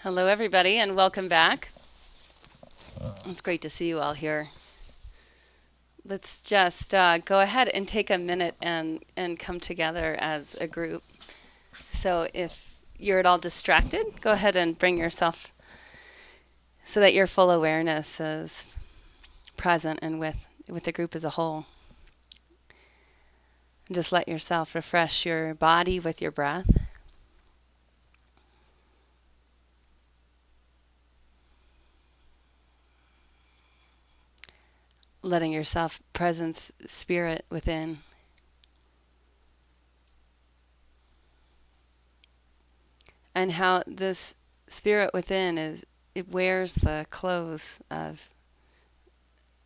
Hello, everybody, and welcome back. It's great to see you all here. Let's just go ahead and take a minute and come together as a group. So if you're at all distracted, go ahead and bring yourself so that your full awareness is present and with the group as a whole. And just let yourself refresh your body with your breath. Letting yourself presence spirit within. And how this spirit within it wears the clothes of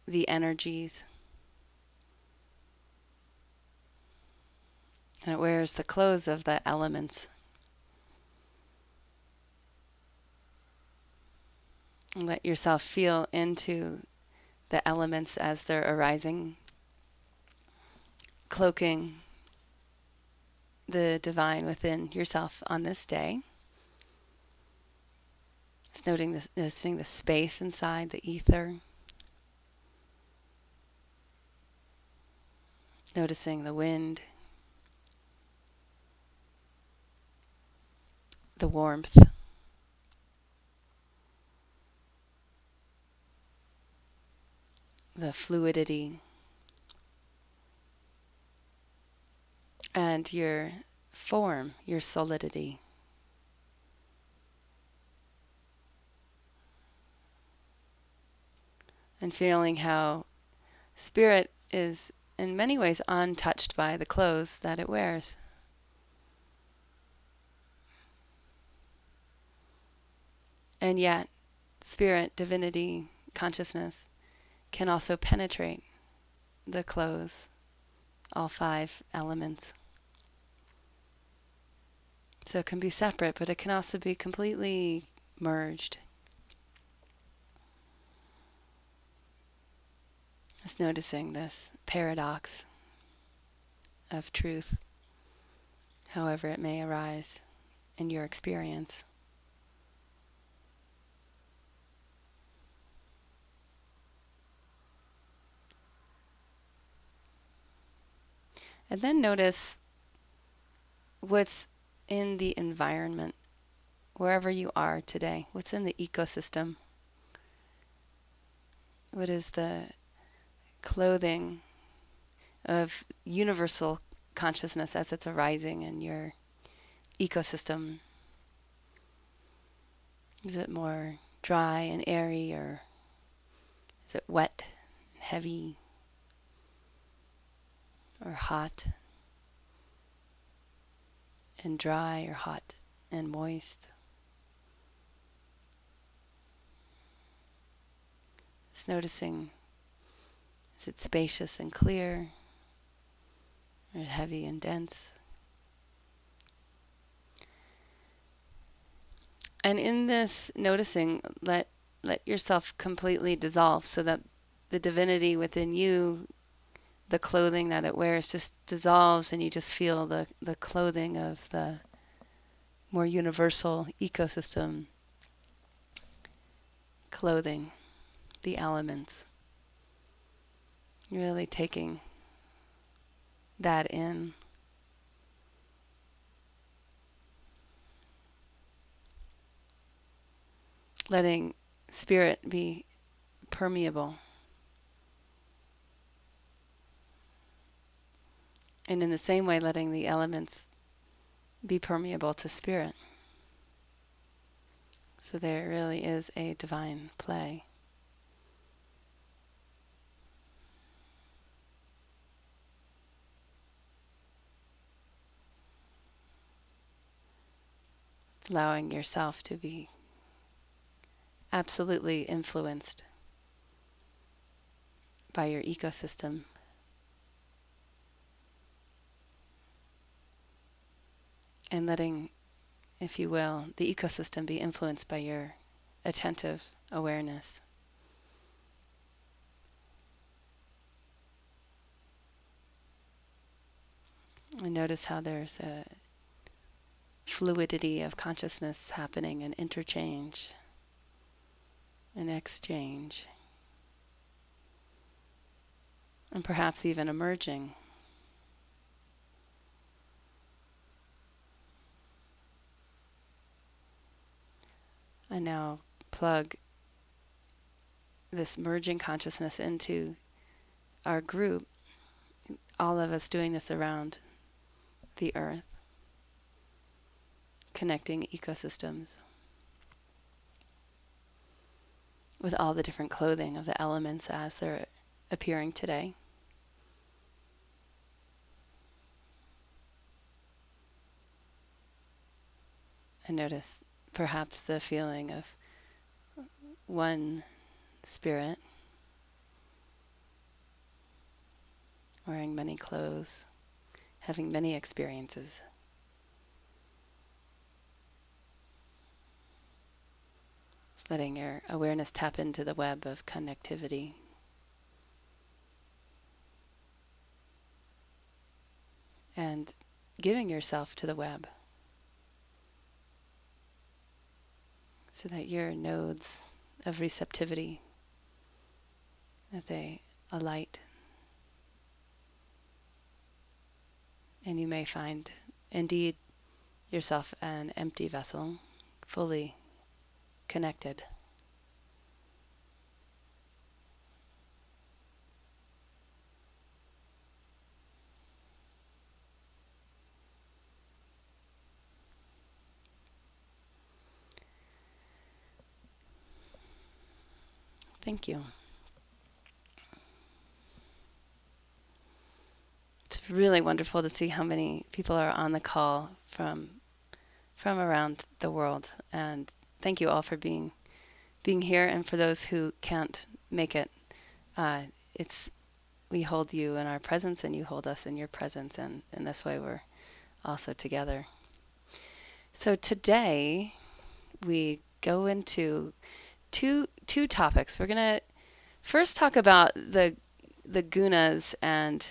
the energies, and it wears the clothes of the elements. And let yourself feel into the elements as they're arising, cloaking the divine within yourself on this day. Just noticing the space inside, the ether. Noticing the wind, the warmth, the fluidity, and your form, your solidity. And feeling how spirit is in many ways untouched by the clothes that it wears. And yet, spirit, divinity, consciousness can also penetrate the clothes, all 5 elements. So it can be separate, but it can also be completely merged. Just noticing this paradox of truth, however it may arise in your experience. And then notice what's in the environment, wherever you are today. What's in the ecosystem? What is the clothing of universal consciousness as it's arising in your ecosystem? Is it more dry and airy, or is it wet, heavy, or hot and dry, or hot and moist? Just noticing, is it spacious and clear, or heavy and dense? And in this noticing, let yourself completely dissolve so that the divinity within you, the clothing that it wears, just dissolves, and you just feel the clothing of the more universal ecosystem clothing, the elements. Really taking that in. Letting spirit be permeable. And in the same way, letting the elements be permeable to spirit. So there really is a divine play. Allowing yourself to be absolutely influenced by your ecosystem. And letting, if you will, the ecosystem be influenced by your attentive awareness. And notice how there's a fluidity of consciousness happening and interchange and exchange, and perhaps even emerging. I now plug this merging consciousness into our group, all of us doing this around the earth, connecting ecosystems with all the different clothing of the elements as they're appearing today. And notice perhaps the feeling of one spirit wearing many clothes, having many experiences. Just letting your awareness tap into the web of connectivity. And giving yourself to the web so that your nodes of receptivity, that they alight. And you may find indeed yourself an empty vessel, fully connected. Thank you. It's really wonderful to see how many people are on the call from around the world, and thank you all for being here. And for those who can't make it, we hold you in our presence, and you hold us in your presence, and in this way we're also together. So today we go into two topics. We're gonna first talk about the gunas and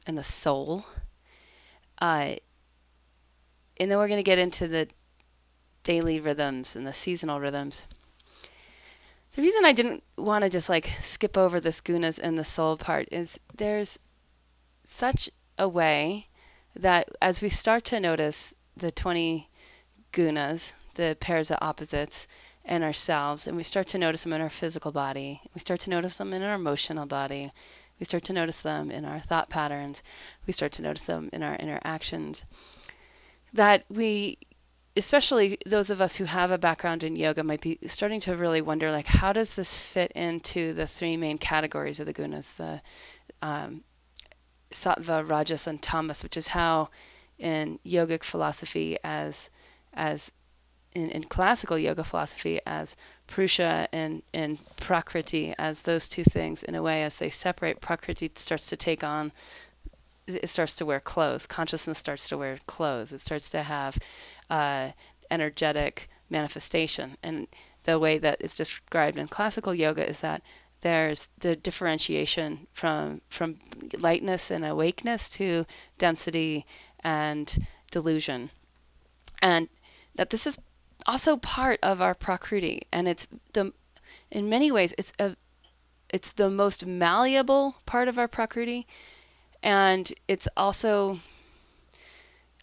the soul, and then we're going to get into the daily rhythms and the seasonal rhythms. The reason I didn't want to just like skip over this gunas and the soul part is there's such a way that as we start to notice the 20 gunas, the pairs of opposites in ourselves, and we start to notice them in our physical body, we start to notice them in our emotional body, we start to notice them in our thought patterns, we start to notice them in our interactions, that we, especially those of us who have a background in yoga, might be starting to really wonder, like, how does this fit into the three main categories of the gunas, the sattva, rajas, and tamas, which is how in yogic philosophy, as in classical yoga philosophy, as Purusha and Prakriti, as those two things, in a way, as they separate, Prakriti starts to take on, it starts to wear clothes. Consciousness starts to wear clothes. It starts to have energetic manifestation. And the way that it's described in classical yoga is that there's the differentiation from lightness and awakeness to density and delusion. And that this is also part of our Prakriti, and in many ways it's the most malleable part of our Prakriti, and it's also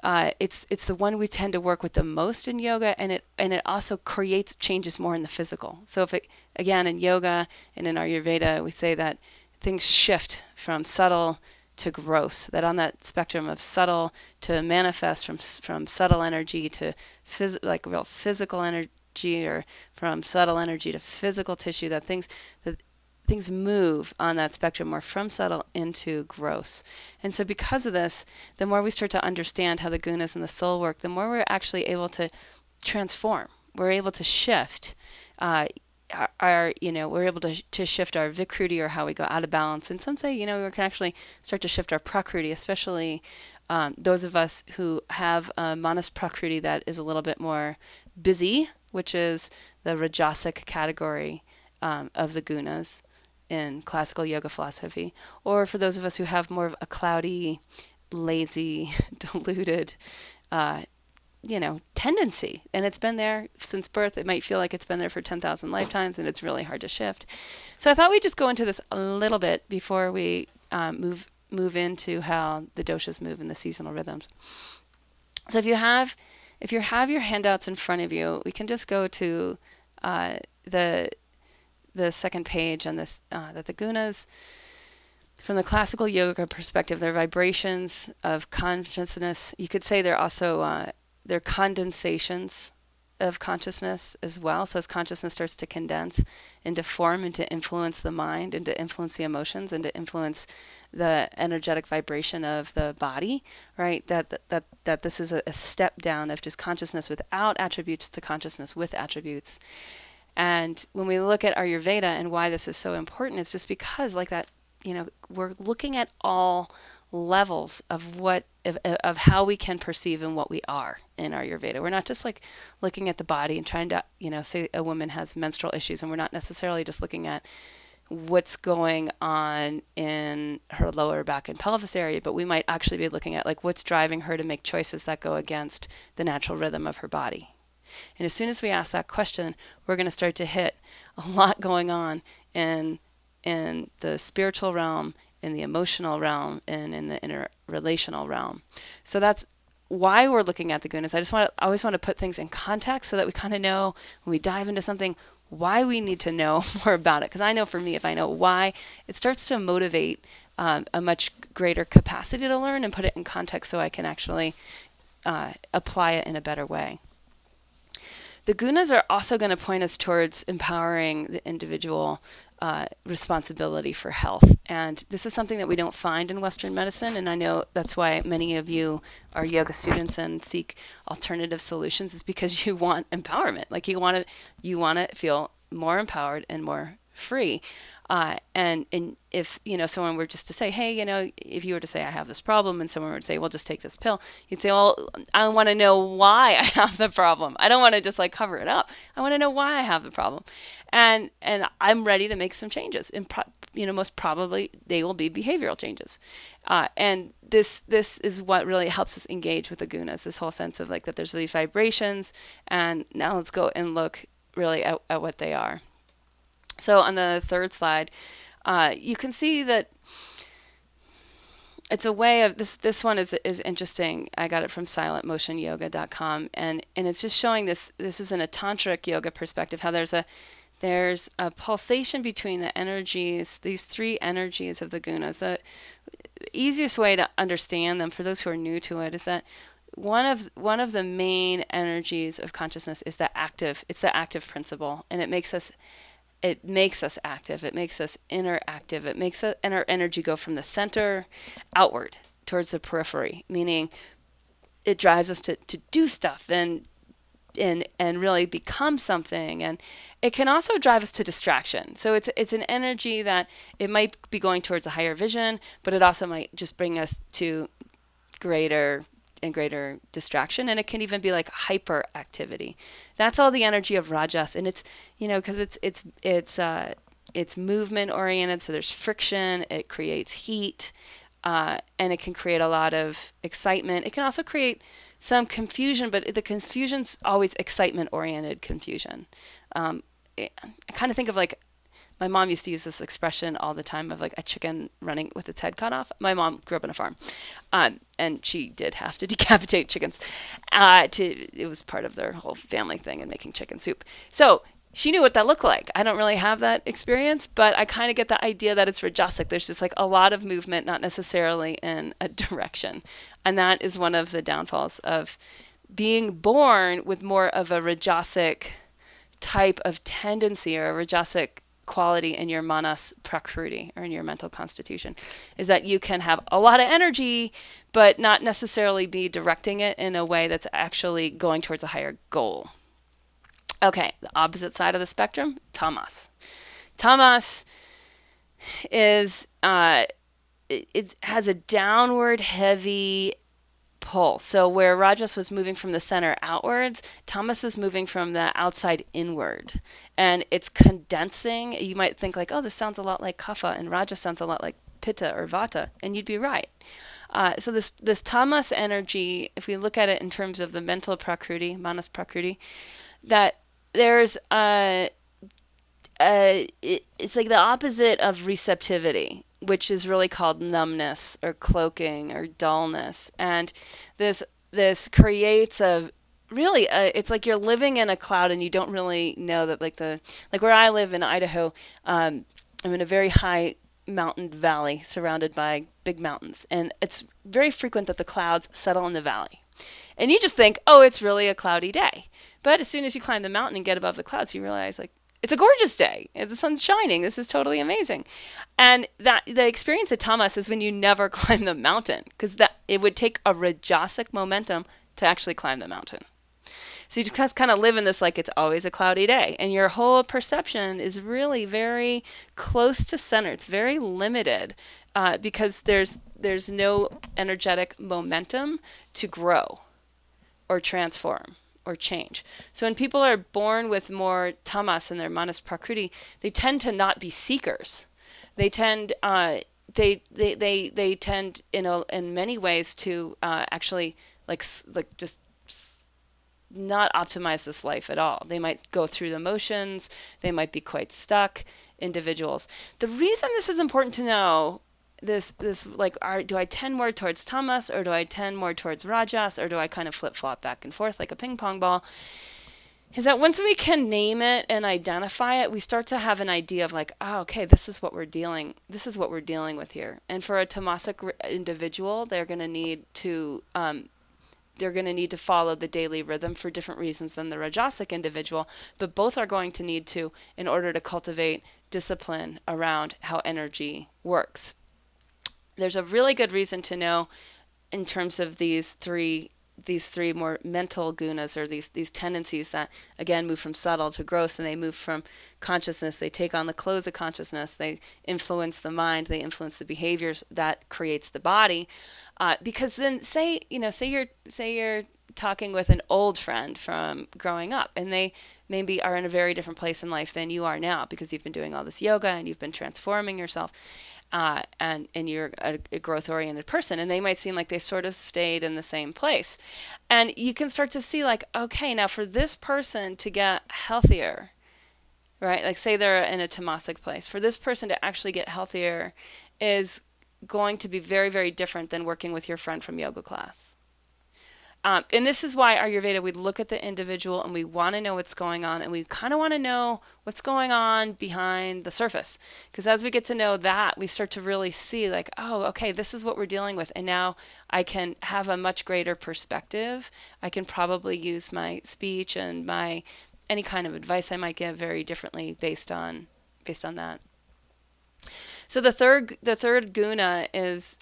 it's the one we tend to work with the most in yoga, and it also creates changes more in the physical. So if it, again, in yoga and in Ayurveda, we say that things shift from subtle to gross, that on that spectrum of subtle to manifest, from subtle energy to like real physical energy, or from subtle energy to physical tissue, that things move on that spectrum more from subtle into gross. And so because of this, the more we start to understand how the gunas and the soul work, the more we're actually able to transform. We're able to shift we're able to shift our vikruti, or how we go out of balance. And some say, we can actually start to shift our prakriti, especially those of us who have a manas prakriti that is a little bit more busy, which is the rajasic category of the gunas in classical yoga philosophy, or for those of us who have more of a cloudy, lazy, diluted tendency, and it's been there since birth. It might feel like it's been there for 10,000 lifetimes, and it's really hard to shift. So I thought we'd just go into this a little bit before we move into how the doshas move in the seasonal rhythms. So if you have your handouts in front of you, we can just go to the second page on this, that the gunas, from the classical yoga perspective, they're vibrations of consciousness. You could say they're also they're condensations of consciousness as well. So as consciousness starts to condense into form and to influence the mind and to influence the emotions and to influence the energetic vibration of the body, right? That this is a step down of just consciousness without attributes to consciousness with attributes. And when we look at Ayurveda and why this is so important, it's just because like that, we're looking at all levels of of how we can perceive and what we are in Ayurveda. We're not just like looking at the body and trying to, say a woman has menstrual issues, and we're not necessarily just looking at what's going on in her lower back and pelvis area, but we might actually be looking at like what's driving her to make choices that go against the natural rhythm of her body. And as soon as we ask that question, we're going to start to hit a lot going on in the spiritual realm, in the emotional realm, and in the interrelational realm. So that's why we're looking at the gunas. I always want to put things in context so that we kind of know when we dive into something why we need to know more about it. Because I know for me, if I know why, it starts to motivate a much greater capacity to learn and put it in context so I can actually apply it in a better way. The gunas are also going to point us towards empowering the individual responsibility for health. And this is something that we don't find in Western medicine. And I know that's why many of you are yoga students and seek alternative solutions, is because you want empowerment. Like you want to feel more empowered and more free. And if, someone were just to say, hey, if you were to say, I have this problem, and someone were to say, well, just take this pill, you'd say, well, I want to know why I have the problem. I don't want to just like cover it up. I want to know why I have the problem. And I'm ready to make some changes. And most probably they will be behavioral changes. And this is what really helps us engage with the gunas, this whole sense of like that there's these vibrations. And now let's go and look really at what they are. So on the third slide, you can see that it's a way of this one is interesting. I got it from silentmotionyoga.com, and it's just showing this is in a tantric yoga perspective, how there's a pulsation between the energies, these three energies of the gunas. The easiest way to understand them for those who are new to it is that one of the main energies of consciousness is it's the active principle, and it makes us active. It makes us interactive. It makes our energy go from the center outward towards the periphery, meaning it drives us to do stuff and really become something. And it can also drive us to distraction. So it's an energy that it might be going towards a higher vision, but it also might just bring us to greater distraction, and it can even be like hyperactivity. That's all the energy of rajas, and it's because it's movement oriented, so there's friction, it creates heat, and it can create a lot of excitement. It can also create some confusion, but the confusion's always excitement oriented confusion. I kind of think of like, my mom used to use this expression all the time of like a chicken running with its head cut off. My mom grew up on a farm, and she did have to decapitate chickens. It was part of their whole family thing in making chicken soup. So she knew what that looked like. I don't really have that experience, but I kind of get the idea that it's rajasic. There's just like a lot of movement, not necessarily in a direction. And that is one of the downfalls of being born with more of a rajasic type of tendency, or a rajasic quality in your manas prakriti, or in your mental constitution, is that you can have a lot of energy but not necessarily be directing it in a way that's actually going towards a higher goal. Okay, the opposite side of the spectrum, tamas. Tamas is it has a downward heavy pull. So where rajas was moving from the center outwards, tamas is moving from the outside inward. And it's condensing. You might think like, oh, this sounds a lot like kapha, and rajas sounds a lot like pitta or vata, and you'd be right. So this tamas energy, if we look at it in terms of the mental prakriti, manas prakriti, that there's it's like the opposite of receptivity, which is really called numbness or cloaking or dullness. And this this creates a really it's like you're living in a cloud and you don't really know that like where I live in Idaho, I'm in a very high mountain valley surrounded by big mountains, and it's very frequent that the clouds settle in the valley. And you just think, oh, it's really a cloudy day. But as soon as you climb the mountain and get above the clouds, you realize, like, it's a gorgeous day. The sun's shining. This is totally amazing. And that the experience of tamas is when you never climb the mountain, because that it would take a rajasic momentum to actually climb the mountain. So you just kind of live in this like it's always a cloudy day, and your whole perception is really very close to center. It's very limited because there's no energetic momentum to grow or transform or change. So when people are born with more tamas in their manas prakriti, they tend to not be seekers. They tend they tend in many ways to actually like just not optimize this life at all. They might go through the motions. They might be quite stuck individuals. The reason this is important to know this like do I tend more towards tamas or do I tend more towards rajas or do I kind of flip flop back and forth like a ping pong ball is that once we can name it and identify it, we start to have an idea of like, oh, okay, this is what we're dealing with here. And for a tamasic individual, they're going to need to follow the daily rhythm for different reasons than the rajasic individual, but both are going to need to in order to cultivate discipline around how energy works. There's a really good reason to know in terms of these three more mental gunas, or these tendencies that again move from subtle to gross, and they move from consciousness, they take on the clothes of consciousness, they influence the mind, they influence the behaviors that creates the body. Because then say you're talking with an old friend from growing up, and they maybe are in a very different place in life than you are now because you've been doing all this yoga and you've been transforming yourself, and you're a growth-oriented person, and they might seem like they sort of stayed in the same place. And you can start to see like, okay, now for this person to get healthier, right? Like say they're in a tamasic place. For this person to actually get healthier is going to be very, very different than working with your friend from yoga class. And this is why Ayurveda, we look at the individual and we want to know what's going on, and we kind of want to know what's going on behind the surface. Because as we get to know that, we start to really see like, oh, okay, this is what we're dealing with. And now I can have a much greater perspective. I can probably use my speech and my any kind of advice I might give very differently based on that. So the third guna is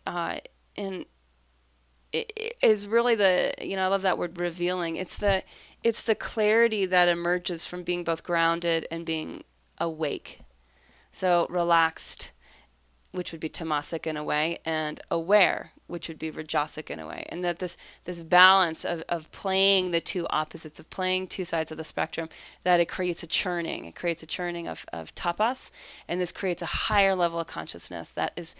really I love that word revealing. It's the clarity that emerges from being both grounded and being awake. So relaxed, which would be tamasic in a way, and aware, which would be rajasic in a way. And that this balance of playing the two opposites, of playing two sides of the spectrum, that it creates a churning. It creates a churning of tapas, and this creates a higher level of consciousness that is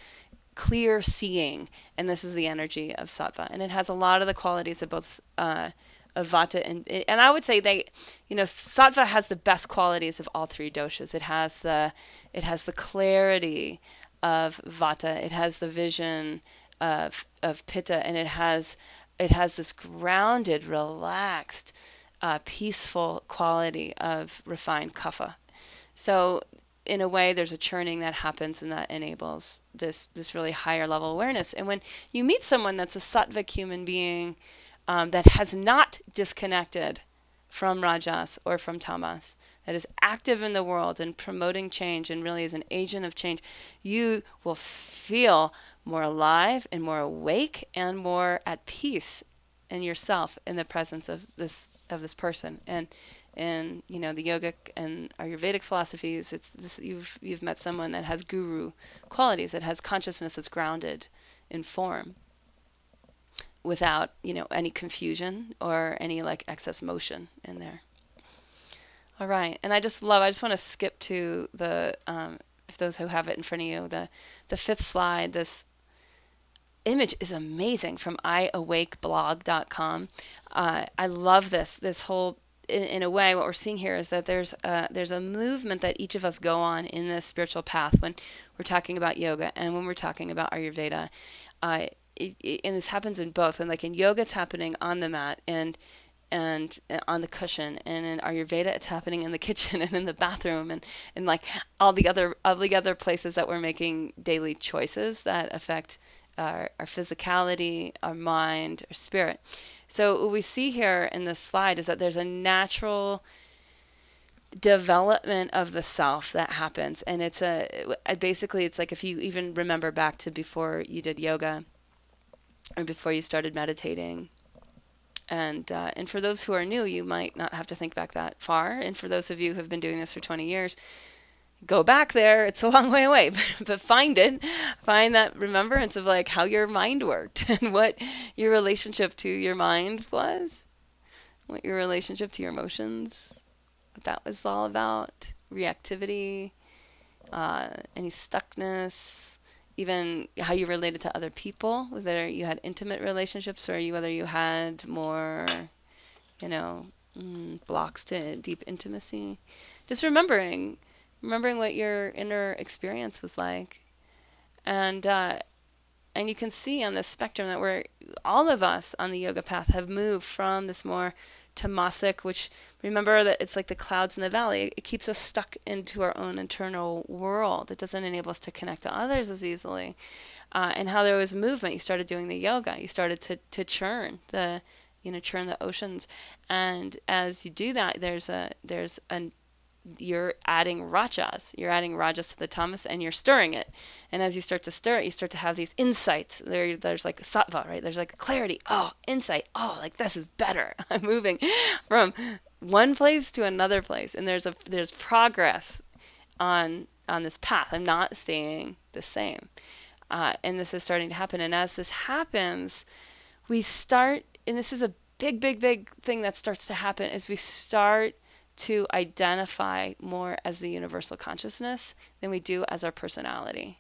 clear seeing, and this is the energy of sattva, and it has a lot of the qualities of both of vata and I would say sattva has the best qualities of all three doshas. It has the clarity of vata, it has the vision of pitta, and it has this grounded, relaxed, peaceful quality of refined kapha. So in a way, there's a churning that happens, and that enables this really higher level awareness. And when you meet someone that's a sattvic human being that has not disconnected from rajas or from tamas, that is active in the world and promoting change and really is an agent of change, you will feel more alive and more awake and more at peace in yourself in the presence of this person. And in the yogic and Ayurvedic philosophies, it's this, you've met someone that has guru qualities, that has consciousness that's grounded in form, without any confusion or any like excess motion in there. All right, and I just want to skip to the those who have it in front of you, the fifth slide. image is amazing from iawakeblog.com. I love this whole, in a way, what we're seeing here is that there's a movement that each of us go on in this spiritual path when we're talking about yoga and when we're talking about Ayurveda. And this happens in both. And like in yoga, it's happening on the mat and on the cushion, and in Ayurveda it's happening in the kitchen and in the bathroom and like all the other places that we're making daily choices that affect our physicality, our mind, our spirit. So what we see here in this slide is that there's a natural development of the self that happens, and basically it's like if you even remember back to before you did yoga or before you started meditating. And for those who are new, you might not have to think back that far. And for those of you who have been doing this for 20 years, go back there. It's a long way away, but find it. Find that remembrance of like how your mind worked and what your relationship to your mind was, what your relationship to your emotions, what that was all about, reactivity, any stuckness, even how you related to other people, whether you had intimate relationships or whether you had more, you know, blocks to deep intimacy. Just remembering what your inner experience was like, and and you can see on this spectrum that we're all of us on the yoga path have moved from this more tamasic, which remember that it's like the clouds in the valley. It keeps us stuck into our own internal world. It doesn't enable us to connect to others as easily. And how there was movement. You started doing the yoga. You started to churn the oceans. And as you do that, you're adding rajas. You're adding rajas to the tamas, and you're stirring it. And as you start to stir it, you start to have these insights. There's like sattva, right? There's like clarity. Oh, insight. Oh, like this is better. I'm moving from one place to another place, and there's progress on this path. I'm not staying the same. And this is starting to happen. And as this happens, we start, and this is a big, big, big thing that starts to happen, is we start to identify more as the universal consciousness than we do as our personality.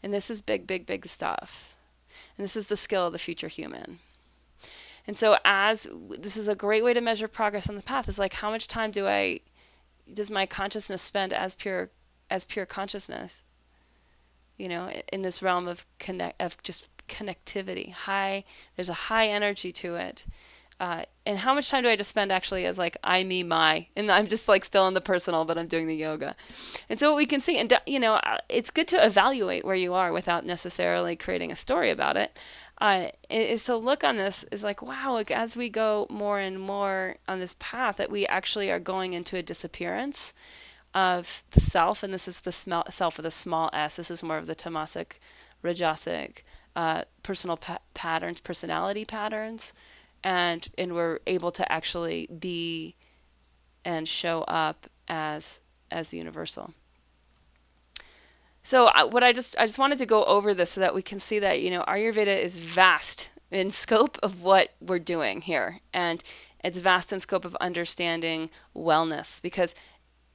And this is big, big, big stuff. And this is the skill of the future human. And so this is a great way to measure progress on the path, is like how much time does my consciousness spend as pure consciousness, in this realm of just connectivity. There's a high energy to it. And how much time do I just spend actually as like I, me, my, and I'm just like still in the personal, but I'm doing the yoga. And so what we can see, and it's good to evaluate where you are without necessarily creating a story about it. Is to look on this is like, wow, like as we go more and more on this path, that we actually are going into a disappearance of the self, and this is the self with a small s. This is more of the tamasic, rajasic, personal patterns, personality patterns, and we're able to actually be and show up as the universal. So what I just wanted to go over this so that we can see that Ayurveda is vast in scope of what we're doing here, and it's vast in scope of understanding wellness, because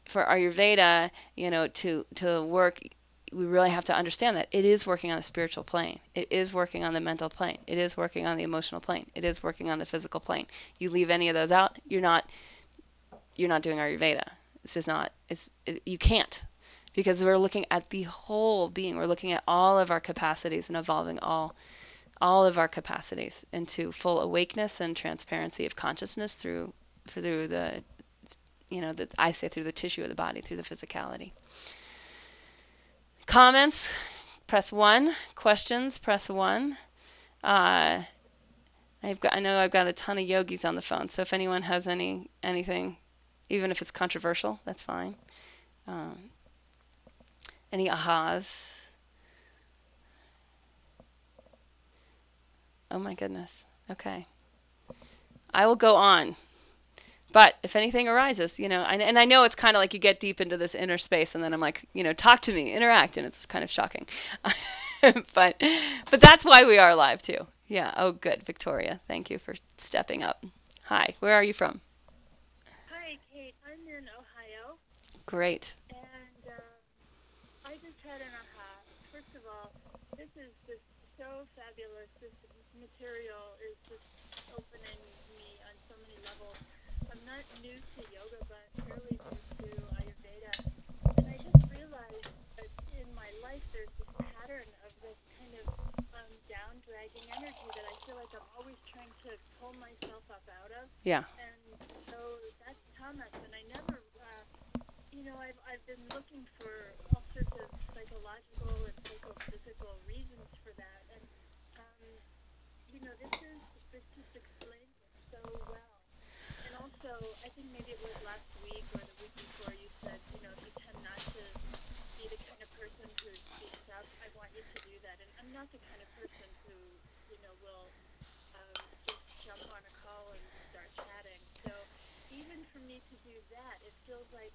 for Ayurveda, to work, we really have to understand that it is working on the spiritual plane. It is working on the mental plane. It is working on the emotional plane. It is working on the physical plane. You leave any of those out, you're not doing Ayurveda. It's just not. You can't, because we're looking at the whole being. We're looking at all of our capacities and evolving all of our capacities into full awakeness and transparency of consciousness through the I say through the tissue of the body, through the physicality. Comments, press 1. Questions, press 1. I know I've got a ton of yogis on the phone, so if anyone has anything, even if it's controversial, that's fine. Any ahas? Oh my goodness. Okay. I will go on. But if anything arises, and I know it's kind of like you get deep into this inner space, and then I'm like, talk to me, interact, and it's kind of shocking. but that's why we are live too. Yeah. Oh, good, Victoria. Thank you for stepping up. Hi. Where are you from? Hi, Kate. I'm in Ohio. Great. And I just had an aha. First of all, this is just so fabulous. This material is just opening me on so many levels. I'm not new to yoga, but fairly new to Ayurveda. And I just realized that in my life there's this pattern of this kind of down dragging energy that I feel like I'm always trying to pull myself up out of. Yeah. And so that's Thomas. And I never, I've been looking for all sorts of psychological and psychophysical reasons for that. And, um, this just explains it so well. And also, I think maybe it was last week or the week before you said, if you tend not to be the kind of person who speaks up, I want you to do that. And I'm not the kind of person who, will just jump on a call and start chatting. So even for me to do that, it feels like,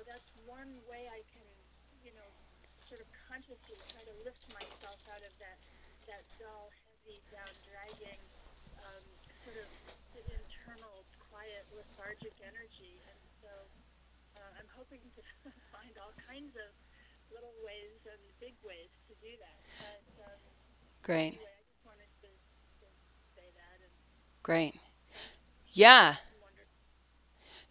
that's one way I can, you know, sort of consciously try to lift myself out of that dull, heavy, down dragging, um, sort of internal, quiet, lethargic energy. And so I'm hoping to find all kinds of little ways and big ways to do that. But Great. anyway, I just wanted to say that, and Great. thank you. Yeah. Wonderful.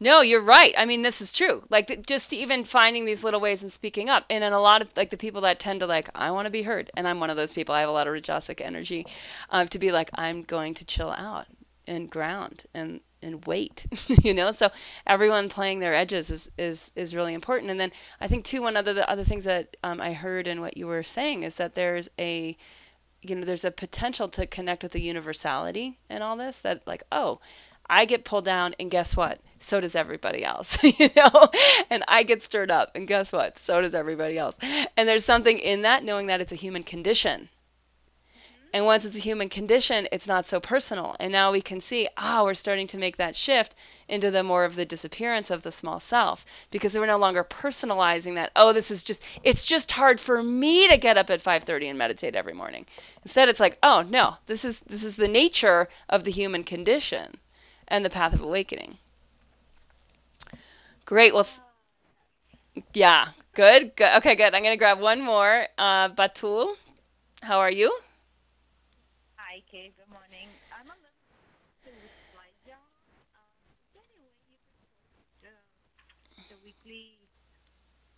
No, you're right. I mean, this is true. Like just even finding these little ways and speaking up. And in a lot of like the people that tend to like, I want to be heard. And I'm one of those people. I have a lot of Rajasic energy, to be like, I'm going to chill out and ground and wait. So everyone playing their edges is really important. And then I think too, one of the other things that I heard in what you were saying is that there's a potential to connect with the universality in all this, that like, oh, I get pulled down and guess what? So does everybody else, and I get stirred up and guess what? So does everybody else. And there's something in that, knowing that it's a human condition. Mm-hmm. And once it's a human condition, it's not so personal. And now we can see, we're starting to make that shift into the more of the disappearance of the small self, because we're no longer personalizing that, it's just hard for me to get up at 5:30 and meditate every morning. Instead, it's like, oh no, this is the nature of the human condition and the path of awakening. Great. Well, yeah, good, good. Okay, good. I'm going to grab one more. Batul, how are you? Hi, Kate. Good morning. I'm a little with Elijah. Is there any way you could post the weekly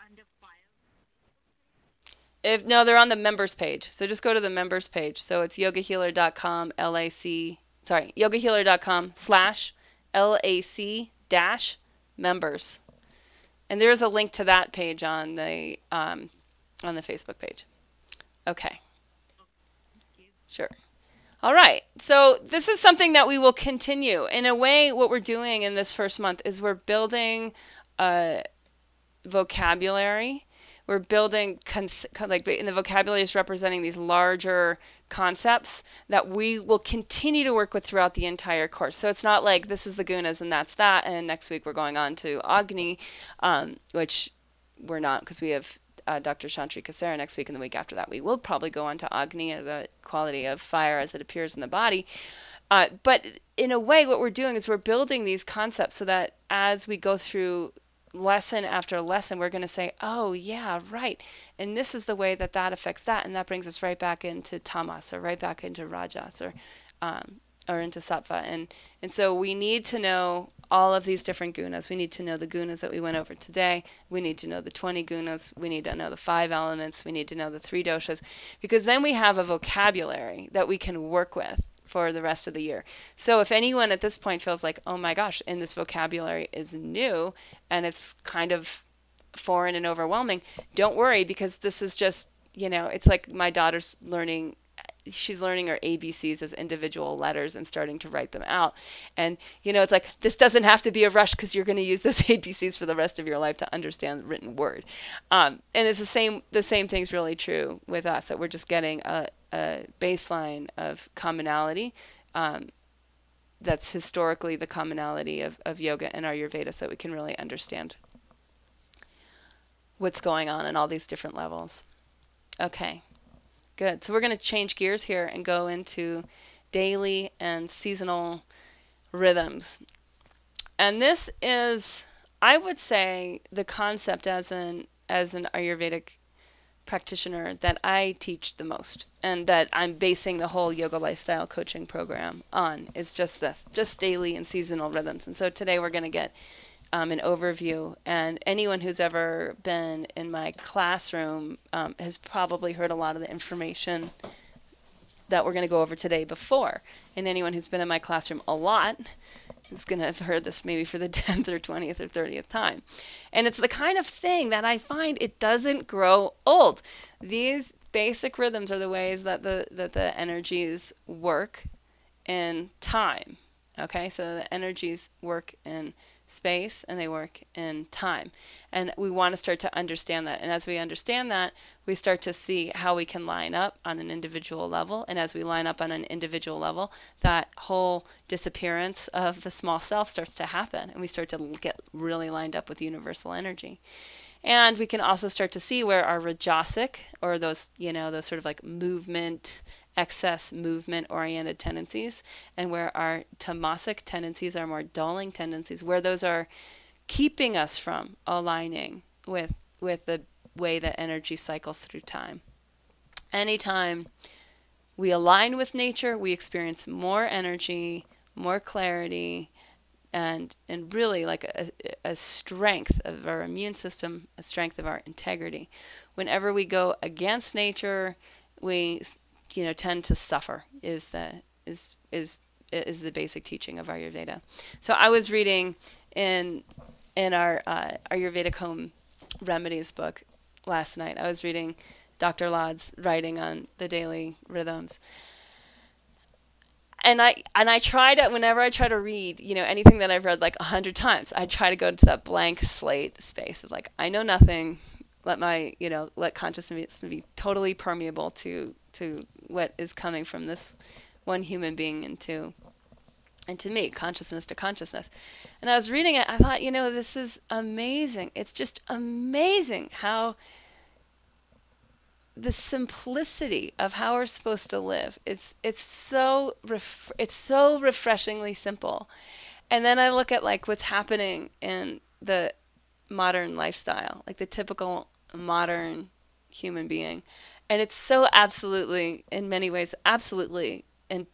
under fire Facebook page? If no, they're on the members page. So just go to the members page. So it's yogahealer.com yogahealer.com/LAC dash members. And there's a link to that page on the Facebook page. Okay. Oh, thank you. Sure. All right. So this is something that we will continue. In a way, what we're doing in this first month is we're building a vocabulary. We're building, like in the vocabulary is representing these larger concepts that we will continue to work with throughout the entire course. So it's not like this is the gunas and that's that, and next week we're going on to Agni, which we're not, because we have Dr. Shantri Kasera next week, and the week after that we will probably go on to Agni, the quality of fire as it appears in the body. But in a way, what we're doing is we're building these concepts so that as we go through lesson after lesson, we're going to say, oh, yeah, right. And this is the way that that affects that. And that brings us right back into tamas, or right back into rajas, or into sattva. And so we need to know all of these different gunas. We need to know the gunas that we went over today. We need to know the 20 gunas. We need to know the 5 elements. We need to know the 3 doshas, because then we have a vocabulary that we can work with for the rest of the year. So if anyone at this point feels like, oh my gosh, and this vocabulary is new and it's kind of foreign and overwhelming, don't worry, because this is just, it's like my daughter's she's learning her ABCs as individual letters and starting to write them out. And, it's like, this doesn't have to be a rush, because you're going to use those ABCs for the rest of your life to understand the written word. And it's the same thing's really true with us, that we're just getting a baseline of commonality, that's historically the commonality of yoga and Ayurveda, so that we can really understand what's going on in all these different levels. Okay, good. So we're going to change gears here and go into daily and seasonal rhythms. And this is, I would say, the concept as an Ayurvedic practitioner that I teach the most and that I'm basing the whole yoga lifestyle coaching program on is just this, just daily and seasonal rhythms. And so today we're going to get an overview, and anyone who's ever been in my classroom has probably heard a lot of the information that we're going to go over today before. And anyone who's been in my classroom a lot is going to have heard this maybe for the 10th or 20th or 30th time. And it's the kind of thing that I find it doesn't grow old. These basic rhythms are the ways that the energies work in time. Okay, so the energies work in space and they work in time. And we want to start to understand that. And as we understand that, we start to see how we can line up on an individual level. And as we line up on an individual level, that whole disappearance of the small self starts to happen. And we start to get really lined up with universal energy. And we can also start to see where our rajasic, or those, those sort of like excess movement oriented tendencies, and where our tamasic tendencies, our more dulling tendencies, where those are keeping us from aligning with the way that energy cycles through time. Anytime we align with nature, we experience more energy, more clarity, and really like a strength of our immune system, a strength of our integrity. Whenever we go against nature, we tend to suffer is the basic teaching of Ayurveda. So I was reading in our Ayurvedic Home Remedies book last night. I was reading Dr. Laud's writing on the daily rhythms. And I try to, whenever I try to read, anything that I've read like 100 times, I try to go into that blank slate space of like, I know nothing. Let let consciousness be totally permeable to what is coming from this one human being into me, consciousness to consciousness. And I was reading it, I thought, this is amazing. It's just amazing how the simplicity of how we're supposed to live. It's so refreshingly simple. And then I look at like what's happening in the modern lifestyle, like the typical modern human being, and it's so absolutely, in many ways, absolutely and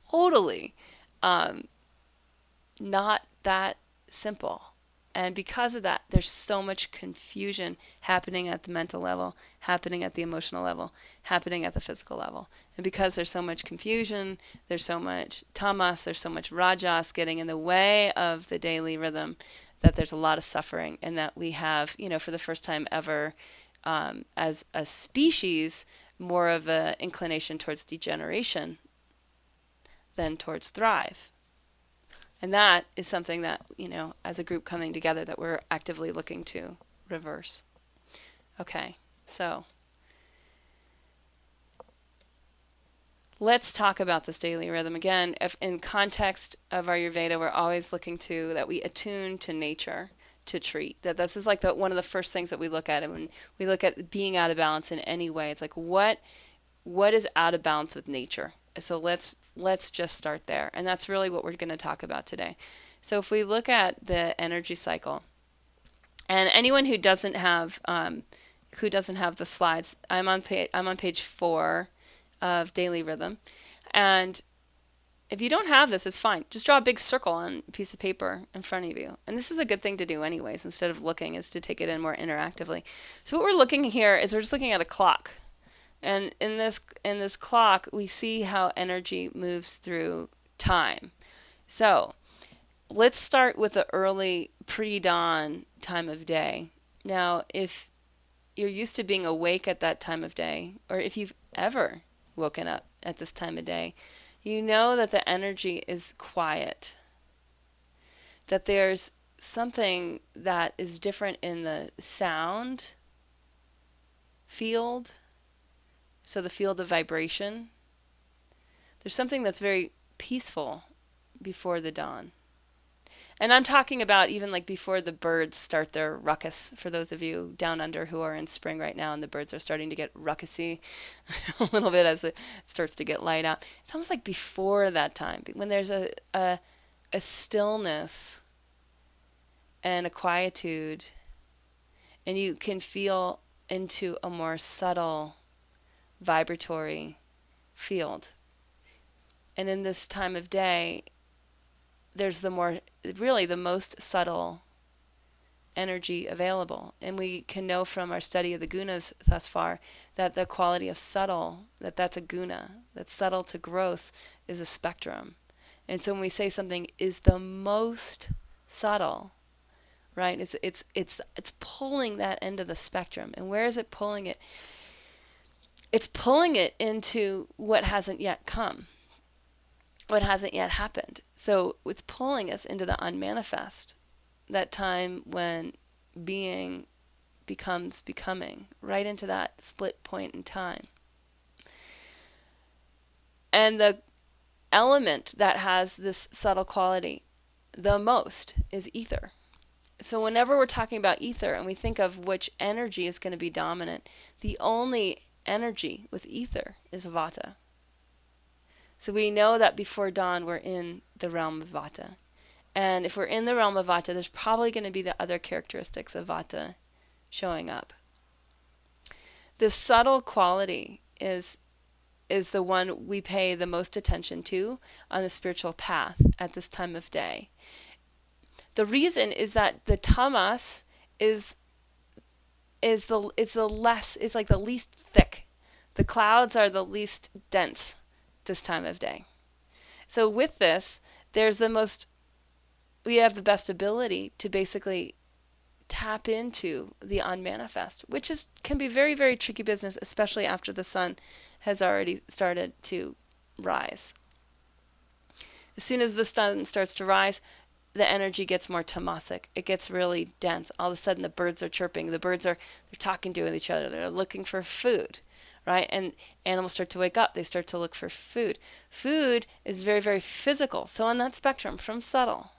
totally not that simple. And because of that, there's so much confusion happening at the mental level, happening at the emotional level, happening at the physical level. And because there's so much confusion, there's so much tamas, there's so much rajas getting in the way of the daily rhythm, that there's a lot of suffering, and that we have, for the first time ever, as a species, more of an inclination towards degeneration than towards thrive. And that is something that, as a group coming together, that we're actively looking to reverse. Okay, so let's talk about this daily rhythm. Again, if in context of Ayurveda, we're always looking to that we attune to nature to treat. That this is like one of the first things that we look at. And when we look at being out of balance in any way, it's like what is out of balance with nature? So let's just start there. And that's really what we're going to talk about today. So if we look at the energy cycle, and anyone who doesn't have the slides, I'm on page 4 of daily rhythm. And if you don't have this, it's fine. Just draw a big circle on a piece of paper in front of you. And this is a good thing to do anyways, instead of looking, is to take it in more interactively. So what we're looking here is we're just looking at a clock. And in this clock, we see how energy moves through time. So let's start with the early pre-dawn time of day. Now, if you're used to being awake at that time of day, or if you've ever woken up at this time of day, you know that the energy is quiet, that there's something that is different in the sound field. So the field of vibration, there's something that's very peaceful before the dawn. And I'm talking about even like before the birds start their ruckus, for those of you down under who are in spring right now and the birds are starting to get ruckusy a little bit as it starts to get light out. It's almost like before that time, when there's a stillness and a quietude, and you can feel into a more subtle vibratory field. And in this time of day, there's really the most subtle energy available. And we can know from our study of the gunas thus far that the quality of subtle, that's a guna, that subtle to gross is a spectrum. And so when we say something is the most subtle, right? It's pulling that end of the spectrum. And where is it pulling it? It's pulling it into what hasn't yet come, what hasn't yet happened. So it's pulling us into the unmanifest, that time when being becomes becoming, right into that split point in time. And the element that has this subtle quality the most is ether. So whenever we're talking about ether and we think of which energy is going to be dominant, the only energy with ether is vata. So we know that before dawn we're in the realm of vata. And if we're in the realm of vata, there's probably going to be the other characteristics of vata showing up. This subtle quality is the one we pay the most attention to on the spiritual path at this time of day. The reason is that the tamas is like the least thick. The clouds are the least dense this time of day. So with this, we have the best ability to basically tap into the unmanifest, which can be very, very tricky business, especially after the sun has already started to rise. As soon as the sun starts to rise, the energy gets more tamasic. It gets really dense. All of a sudden the birds are chirping. They're talking to each other. They're looking for food, right? And animals start to wake up. They start to look for food. Food is very, very physical. So on that spectrum, from subtle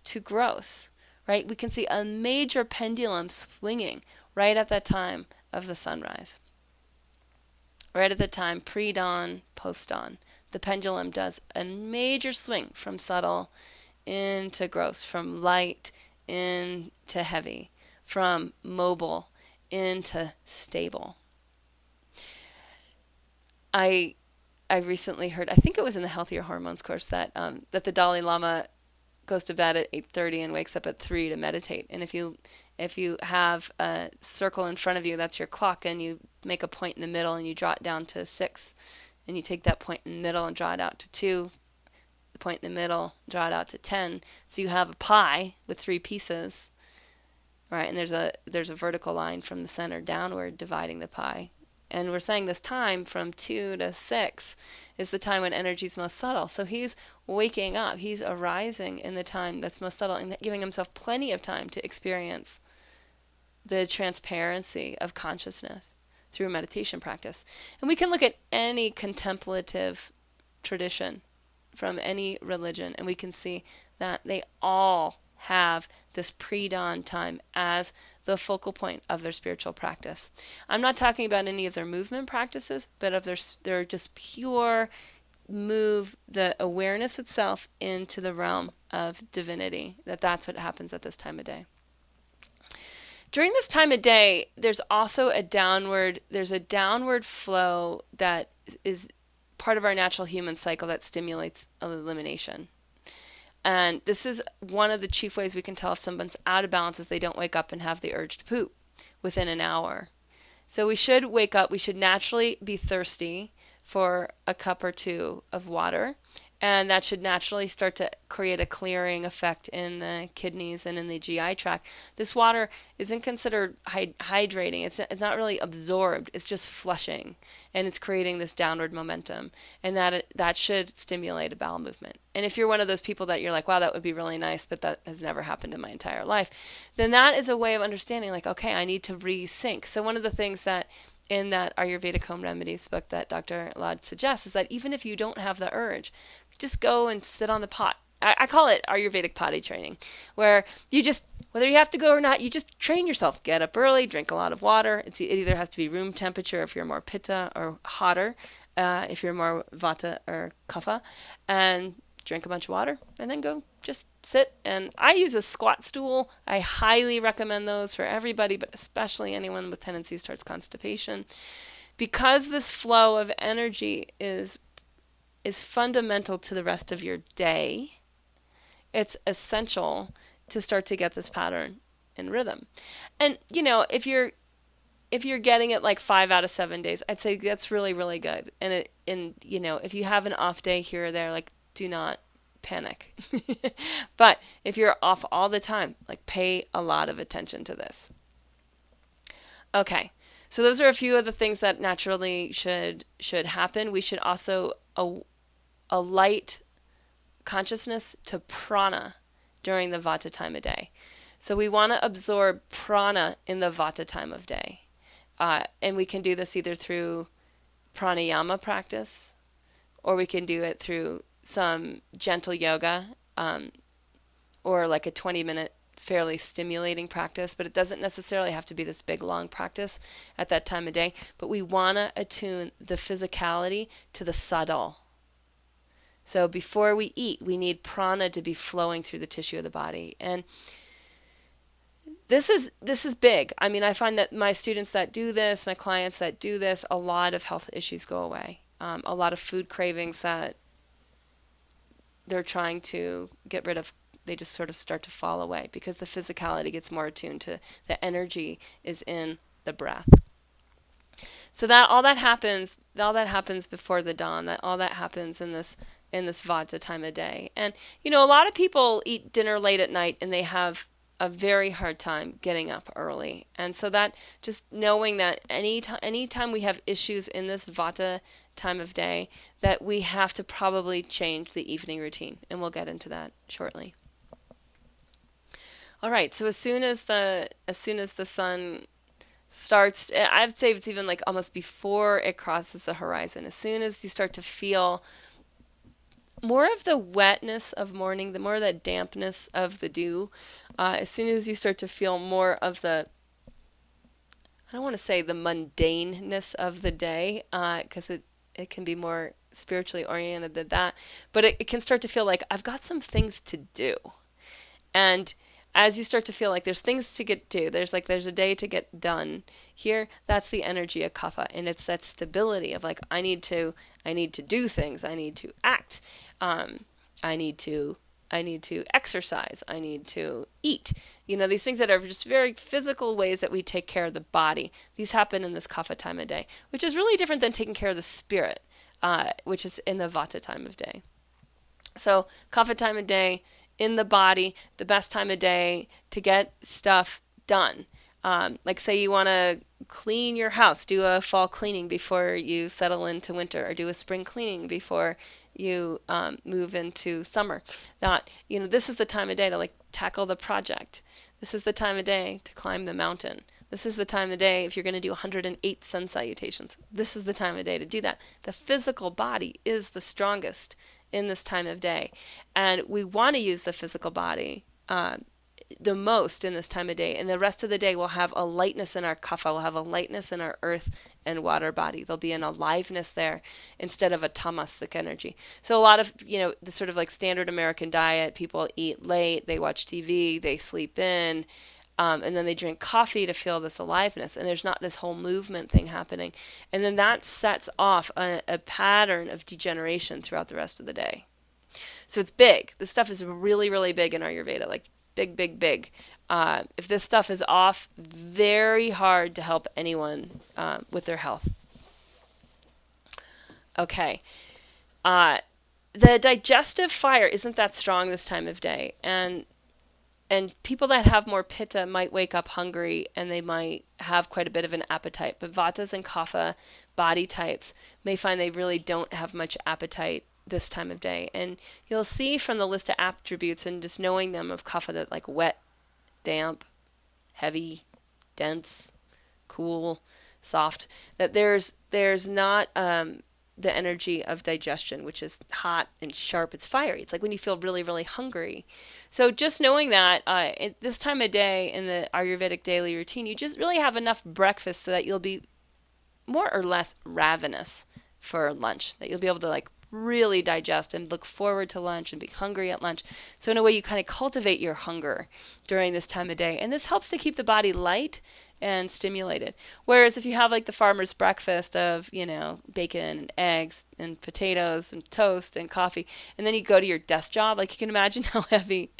to gross, right, we can see a major pendulum swinging right at that time of the sunrise. Right at the time, pre-dawn, post-dawn. The pendulum does a major swing from subtle into gross, from light into heavy, from mobile into stable. I recently heard, I think it was in the Healthier Hormones course, that the Dalai Lama goes to bed at 8:30 and wakes up at 3 to meditate. And if you have a circle in front of you, that's your clock, and you make a point in the middle and you draw it down to 6, and you take that point in the middle and draw it out to 2, the point in the middle, draw it out to 10. So you have a pie with 3 pieces, right? And there's a vertical line from the center downward dividing the pie. And we're saying this time from 2 to 6 is the time when energy is most subtle. So he's waking up. He's arising in the time that's most subtle and giving himself plenty of time to experience the transparency of consciousness through meditation practice. And we can look at any contemplative tradition from any religion, and we can see that they all have this pre-dawn time as the focal point of their spiritual practice. I'm not talking about any of their movement practices, but of their just pure move the awareness itself into the realm of divinity. That's what happens at this time of day. During this time of day, there's also a downward flow that is part of our natural human cycle that stimulates elimination. And this is one of the chief ways we can tell if someone's out of balance is they don't wake up and have the urge to poop within an hour. So we should wake up, we should naturally be thirsty for a cup or 2 of water, and that should naturally start to create a clearing effect in the kidneys and in the GI tract. This water isn't considered hydrating. It's not really absorbed. It's just flushing, and it's creating this downward momentum, and that should stimulate a bowel movement. And if you're one of those people that you're like, wow, that would be really nice, but that has never happened in my entire life, then that is a way of understanding, like, okay, I need to re-sync. So one of the things that in that Ayurvedic Home Remedies book that Dr. Lad suggests is that even if you don't have the urge, just go and sit on the pot. I call it Ayurvedic potty training, where whether you have to go or not, you just train yourself. Get up early, drink a lot of water. It either has to be room temperature if you're more pitta, or hotter if you're more vata or kapha, and drink a bunch of water, and then go just sit. And I use a squat stool. I highly recommend those for everybody, but especially anyone with tendencies towards constipation, because this flow of energy is fundamental to the rest of your day. It's essential to start to get this pattern in rhythm. And if you're getting it like 5 out of 7 days, I'd say that's really, really good. And if you have an off day here or there, like, do not panic. But if you're off all the time, like, pay a lot of attention to this. Okay. So those are a few of the things that naturally should happen. We should also a light consciousness to prana during the vata time of day. So we want to absorb prana in the vata time of day. And we can do this either through pranayama practice, or we can do it through some gentle yoga, or like a 20-minute fairly stimulating practice. But it doesn't necessarily have to be this big, long practice at that time of day. But we want to attune the physicality to the subtle. So before we eat, we need prana to be flowing through the tissue of the body. And this is big. I mean, I find that my students that do this, my clients that do this, a lot of health issues go away. A lot of food cravings that they're trying to get rid of, they just sort of start to fall away because the physicality gets more attuned to the energy is in the breath. So that all that happens before the dawn. All that happens in this vata time of day. And a lot of people eat dinner late at night and they have a very hard time getting up early. And so that, just knowing that anytime we have issues in this vata time of day, that we have to probably change the evening routine, and we'll get into that shortly. All right, so as soon as the sun starts, I'd say it's even like almost before it crosses the horizon, as soon as you start to feel more of the wetness of morning, the more of the dampness of the dew, as soon as you start to feel more of the, I don't want to say the mundaneness of the day, because it can be more spiritually oriented than that, but it can start to feel like I've got some things to do. And as you start to feel like there's things to get to, there's a day to get done here, that's the energy of kapha, and it's that stability of like, I need to do things, I need to act, I need to exercise, I need to eat. These things that are just very physical ways that we take care of the body. These happen in this kapha time of day, which is really different than taking care of the spirit, which is in the vata time of day. So kapha time of day, in the body, the best time of day to get stuff done. Like say you want to clean your house, do a fall cleaning before you settle into winter, or do a spring cleaning before you move into summer. This is the time of day to like tackle the project. This is the time of day to climb the mountain. This is the time of day if you're going to do 108 sun salutations. This is the time of day to do that. The physical body is the strongest in this time of day, and we want to use the physical body the most in this time of day, and the rest of the day we'll have a lightness in our kapha, we'll have a lightness in our earth and water body. There'll be an aliveness there instead of a tamasic energy. So a lot of the sort of like standard American diet, people eat late, they watch TV, they sleep in, and then they drink coffee to feel this aliveness, and there's not this whole movement thing happening. And then that sets off a pattern of degeneration throughout the rest of the day. So it's big. This stuff is really, really big in Ayurveda, like big, big, big. If this stuff is off, very hard to help anyone with their health. Okay. The digestive fire isn't that strong this time of day, and people that have more pitta might wake up hungry and they might have quite a bit of an appetite. But vatas and kapha body types may find they really don't have much appetite this time of day. And you'll see from the list of attributes and just knowing them of kapha that like wet, damp, heavy, dense, cool, soft, that there's not the energy of digestion, which is hot and sharp. It's fiery. It's like when you feel really, really hungry. So just knowing that at this time of day in the Ayurvedic daily routine, you just really have enough breakfast so that you'll be more or less ravenous for lunch, that you'll be able to like really digest and look forward to lunch and be hungry at lunch. So in a way, you kind of cultivate your hunger during this time of day. And this helps to keep the body light and stimulated. Whereas if you have like the farmer's breakfast of, bacon and eggs and potatoes and toast and coffee, and then you go to your desk job, like you can imagine how heavy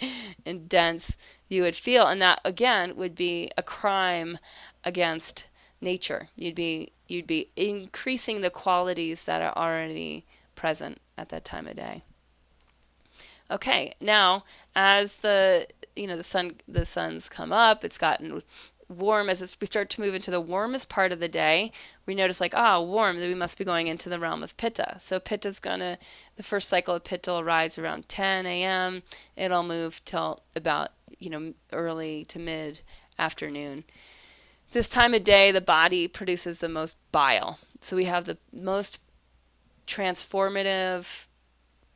and dense you would feel. And that again would be a crime against nature. You'd be increasing the qualities that are already present at that time of day. Okay, now as the sun's come up, it's gotten warm. We start to move into the warmest part of the day, we notice like, warm, then we must be going into the realm of Pitta. So the first cycle of Pitta will rise around 10 a.m. It'll move till about, early to mid afternoon. This time of day, the body produces the most bile. So we have the most transformative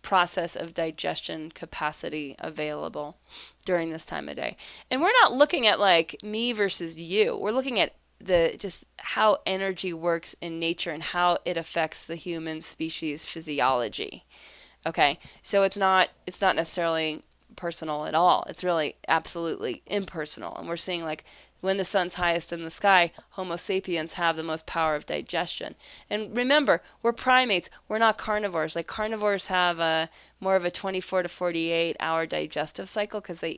process of digestion capacity available during this time of day. And we're not looking at like me versus you. We're looking at just how energy works in nature and how it affects the human species physiology. Okay? So it's not necessarily personal at all. It's really absolutely impersonal. And we're seeing like when the sun's highest in the sky, Homo sapiens have the most power of digestion. And remember, we're primates. We're not carnivores. Like carnivores have more of a 24 to 48 hour digestive cycle because they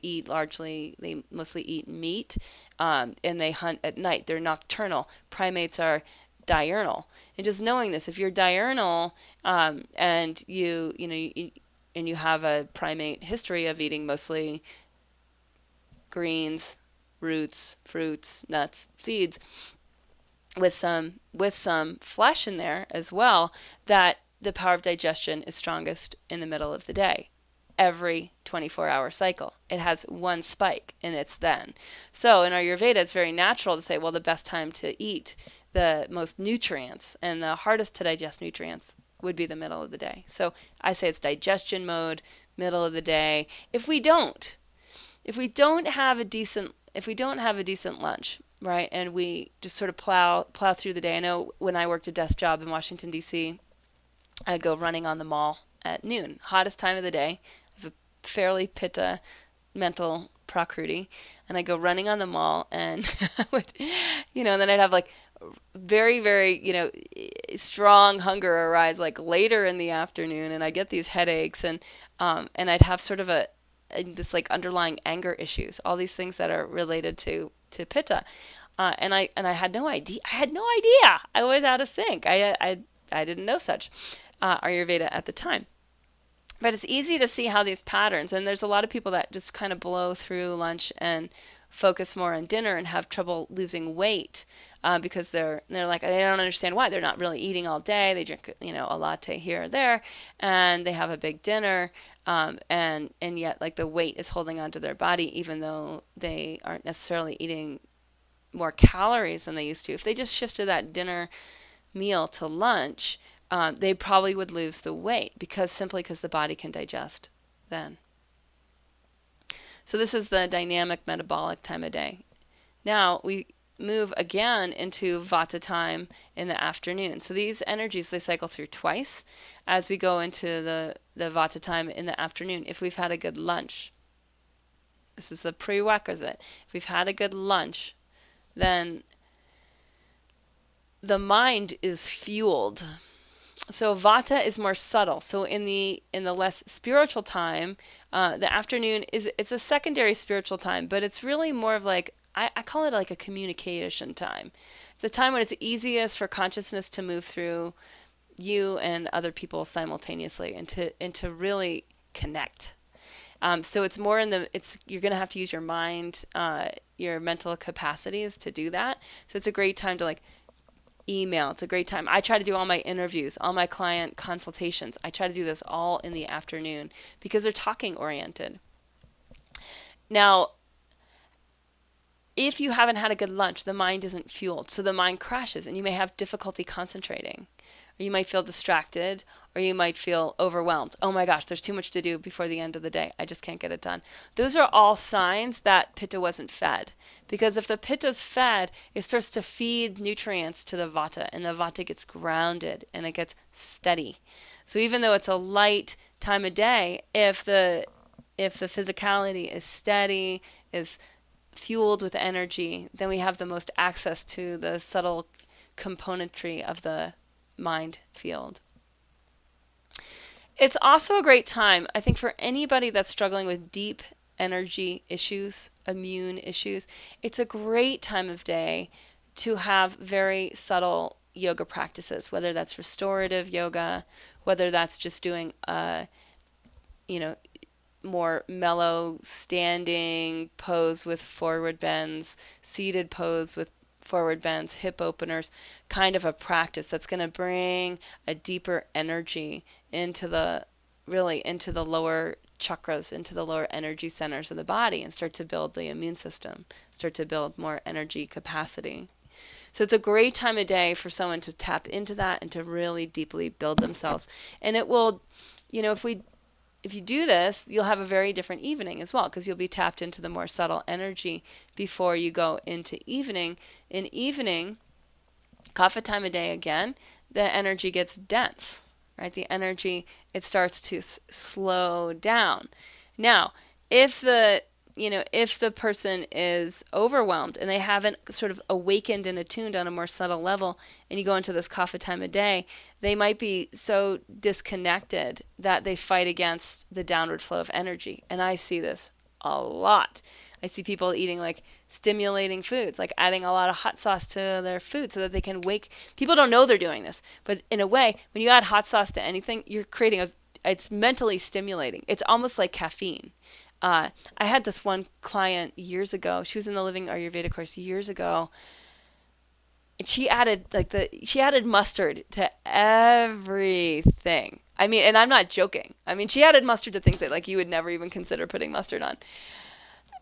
mostly eat meat, and they hunt at night. They're nocturnal. Primates are diurnal. And just knowing this, if you're diurnal, and you have a primate history of eating mostly greens, roots, fruits, nuts, seeds, with some flesh in there as well, that the power of digestion is strongest in the middle of the day. Every 24-hour cycle, it has one spike, and it's then. So in Ayurveda, it's very natural to say, well, the best time to eat the most nutrients and the hardest to digest nutrients would be the middle of the day. So I say it's digestion mode, middle of the day. If we don't have a decent lunch, right, and we just sort of plow through the day. I know when I worked a desk job in Washington, D.C., I'd go running on the mall at noon, hottest time of the day. I have a fairly pitta mental prakriti, and I'd go running on the mall, and and then I'd have like very, very, strong hunger arise like later in the afternoon, and I'd get these headaches, and I'd have sort of this like underlying anger issues, all these things that are related to pitta, and I had no idea. I was out of sync. I didn't know such Ayurveda at the time. But it's easy to see how these patterns, and there's a lot of people that just kind of blow through lunch and focus more on dinner and have trouble losing weight, because they're like, they don't understand why. They're not really eating all day. They drink a latte here or there, and they have a big dinner, and yet like the weight is holding onto their body even though they aren't necessarily eating more calories than they used to. If they just shifted that dinner meal to lunch, they probably would lose the weight because the body can digest then. So this is the dynamic metabolic time of day. Now we move again into Vata time in the afternoon. So these energies, they cycle through twice as we go into the Vata time in the afternoon. If we've had a good lunch, this is a prerequisite. If we've had a good lunch, then the mind is fueled. So Vata is more subtle. So in the less spiritual time, the afternoon it's a secondary spiritual time, but it's really more of like, I call it like a communication time. It's a time when it's easiest for consciousness to move through you and other people simultaneously and to really connect. So it's more you're going to have to use your mind, your mental capacities to do that. So it's a great time to like email. It's a great time. I try to do all my interviews, all my client consultations. I try to do this all in the afternoon because they're talking oriented. Now, if you haven't had a good lunch, the mind isn't fueled. So the mind crashes and you may have difficulty concentrating, or you might feel distracted, or you might feel overwhelmed. Oh my gosh, there's too much to do before the end of the day. I just can't get it done. Those are all signs that pitta wasn't fed. Because if the pitta's fed, it starts to feed nutrients to the vata, and the vata gets grounded and it gets steady. So even though it's a light time of day, if the physicality is steady, is fueled with energy, then we have the most access to the subtle componentry of the mind field. It's also a great time, I think, for anybody that's struggling with deep energy issues, immune issues. It's a great time of day to have very subtle yoga practices, whether that's restorative yoga, whether that's just doing you know, more mellow standing pose with forward bends, seated pose with forward bends, hip openers, kind of a practice that's going to bring a deeper energy into the into the lower chakras, into the lower energy centers of the body, and start to build the immune system, start to build more energy capacity. So it's a great time of day for someone to tap into that and to really deeply build themselves. And it will, if you do this, you'll have a very different evening as well, because you'll be tapped into the more subtle energy before you go into evening. In evening, kapha time of day again, the energy gets dense, right? The energy, it starts to slow down. Now, if the person is overwhelmed and they haven't sort of awakened and attuned on a more subtle level, and you go into this kapha time of day, they might be so disconnected that they fight against the downward flow of energy. And I see this a lot. I see people eating like stimulating foods, like adding a lot of hot sauce to their food so that they can wake. People don't know they're doing this, but in a way, when you add hot sauce to anything, you're creating it's mentally stimulating. It's almost like caffeine. I had this one client years ago. She was in the Living Ayurveda course years ago. And she added mustard to everything. I mean, and I'm not joking. I mean, she added mustard to things that like you would never even consider putting mustard on.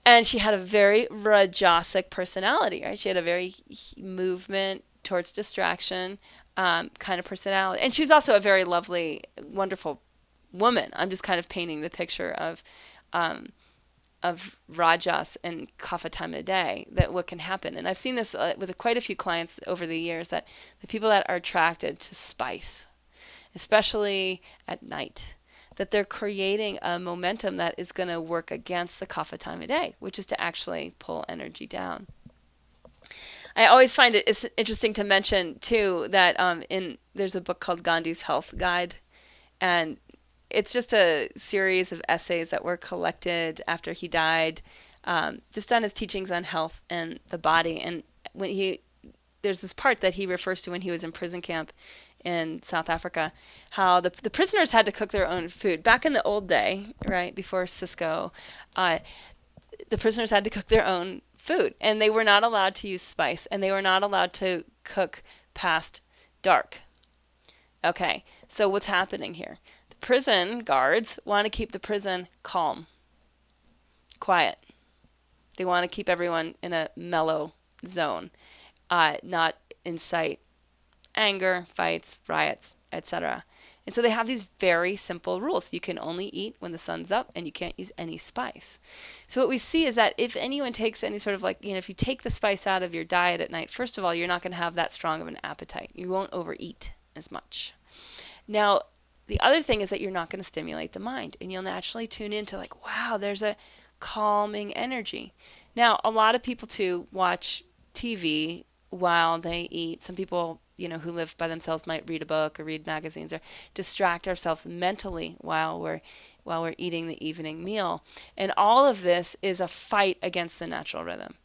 And she had a very Rajasic personality, right? She had a very movement towards distraction kind of personality. And she was also a very lovely, wonderful woman. I'm just kind of painting the picture of Rajas and kapha time of day, that what can happen. And I've seen this with quite a few clients over the years, that the people that are attracted to spice, especially at night, that they're creating a momentum that is going to work against the kapha time of day, which is to actually pull energy down. I always find it's interesting to mention too that there's a book called Gandhi's Health Guide, and it's just a series of essays that were collected after he died, just on his teachings on health and the body. And there's this part that he refers to when he was in prison camp in South Africa, how the prisoners had to cook their own food. Back in the old day, right, before Cisco, the prisoners had to cook their own food, and they were not allowed to use spice, and they were not allowed to cook past dark. Okay, so what's happening here? The prison guards want to keep the prison calm, quiet. They want to keep everyone in a mellow zone, not incite anger, fights, riots, etc. And so they have these very simple rules. You can only eat when the sun's up, and you can't use any spice. So what we see is that if anyone takes any sort of if you take the spice out of your diet at night, first of all, you're not going to have that strong of an appetite. You won't overeat as much. Now, the other thing is that you're not going to stimulate the mind, and you'll naturally tune into wow, there's a calming energy. Now, a lot of people too watch TV while they eat. Some people, who live by themselves might read a book or read magazines or distract ourselves mentally while we're eating the evening meal. And all of this is a fight against the natural rhythm.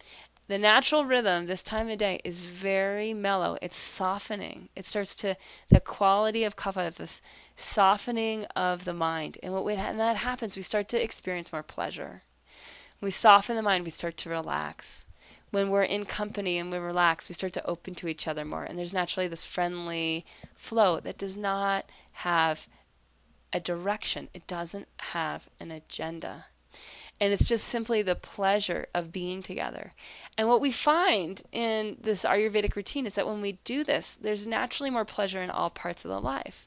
The natural rhythm this time of day is very mellow. It's softening. It starts to, the quality of kapha, this softening of the mind. And when that happens, we start to experience more pleasure. When we soften the mind, we start to relax. When we're in company and we relax, we start to open to each other more. And there's naturally this friendly flow that does not have a direction. It doesn't have an agenda. And it's just simply the pleasure of being together. And what we find in this Ayurvedic routine is that when we do this, there's naturally more pleasure in all parts of the life.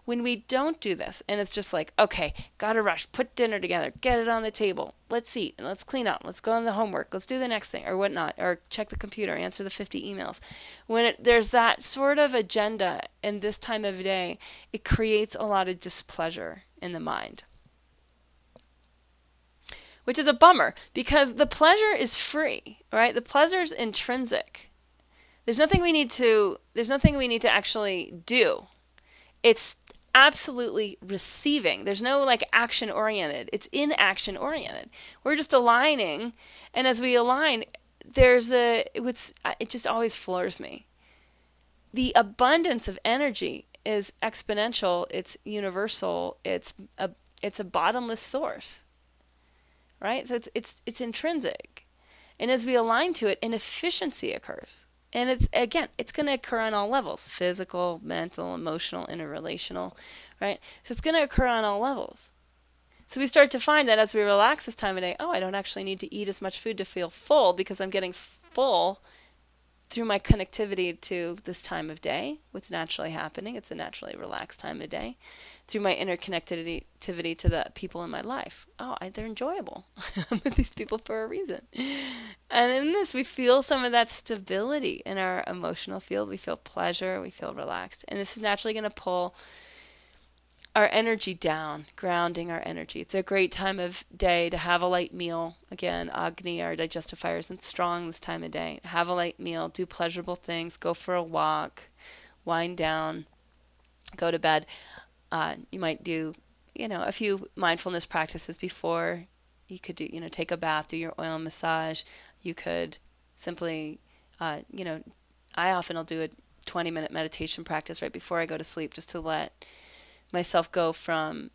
When we don't do this, and it's just like, okay, gotta rush, put dinner together, get it on the table, let's eat, and let's clean up, let's go on the homework, let's do the next thing, or whatnot, or check the computer, answer the 50 emails. There's that sort of agenda in this time of day, it creates a lot of displeasure in the mind, which is a bummer because the pleasure is free, right? The pleasure is intrinsic. There's nothing we need to actually do. It's absolutely receiving. There's no like action oriented. It's inaction oriented. We're just aligning, and as we align, it just always floors me. The abundance of energy is exponential. It's universal. It's a bottomless source, right? So it's intrinsic, and as we align to it, an efficiency occurs. And it's going to occur on all levels: physical, mental, emotional, interrelational, right? So it's going to occur on all levels. So we start to find that as we relax this time of day, I don't actually need to eat as much food to feel full because I'm getting full through my connectivity to this time of day, what's naturally happening. It's a naturally relaxed time of day. Through my interconnectivity to the people in my life. They're enjoyable. I'm with these people for a reason. And in this, we feel some of that stability in our emotional field. We feel pleasure. We feel relaxed. And this is naturally going to pull our energy down, grounding our energy. It's a great time of day to have a light meal. Again, Agni, our digestive fire, isn't strong this time of day. Have a light meal, do pleasurable things, go for a walk, wind down, go to bed. You might do, a few mindfulness practices before. You could do, take a bath, do your oil massage. You could simply, I often will do a 20-minute meditation practice right before I go to sleep, just to let myself go from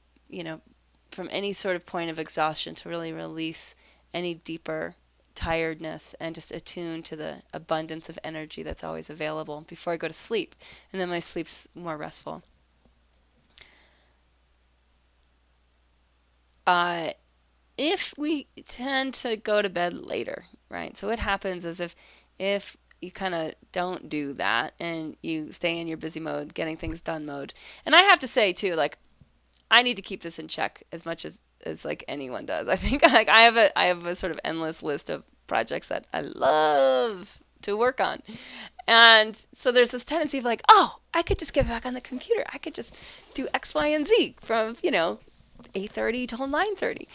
any sort of point of exhaustion to really release any deeper tiredness and just attune to the abundance of energy that's always available before I go to sleep. And then my sleep's more restful. If we tend to go to bed later, right? So what happens is if you kind of don't do that and you stay in your busy mode, getting things done mode. And I have to say too, like, I need to keep this in check as much as like anyone does. I think like I have a sort of endless list of projects that I love to work on. And so there's this tendency of like, I could just get back on the computer. I could just do X, Y, and Z from, 8:30 till 9:30.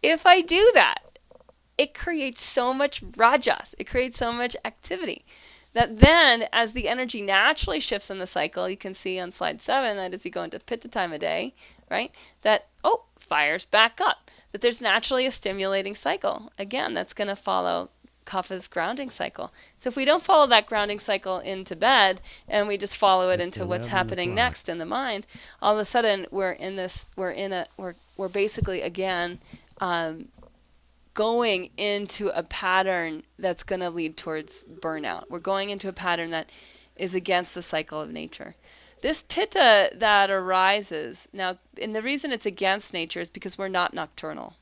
If I do that, it creates so much rajas. It creates so much activity that then as the energy naturally shifts in the cycle, you can see on slide 7 that as you go into pitta time of day, right, that, fire's back up. That there's naturally a stimulating cycle. Again, that's going to follow Kapha's grounding cycle. So if we don't follow that grounding cycle into bed and we just follow it into what's happening next in the mind, all of a sudden we're basically again going into a pattern that's going to lead towards burnout. We're going into a pattern that is against the cycle of nature. This pitta that arises now, and the reason it's against nature is because we're not nocturnal.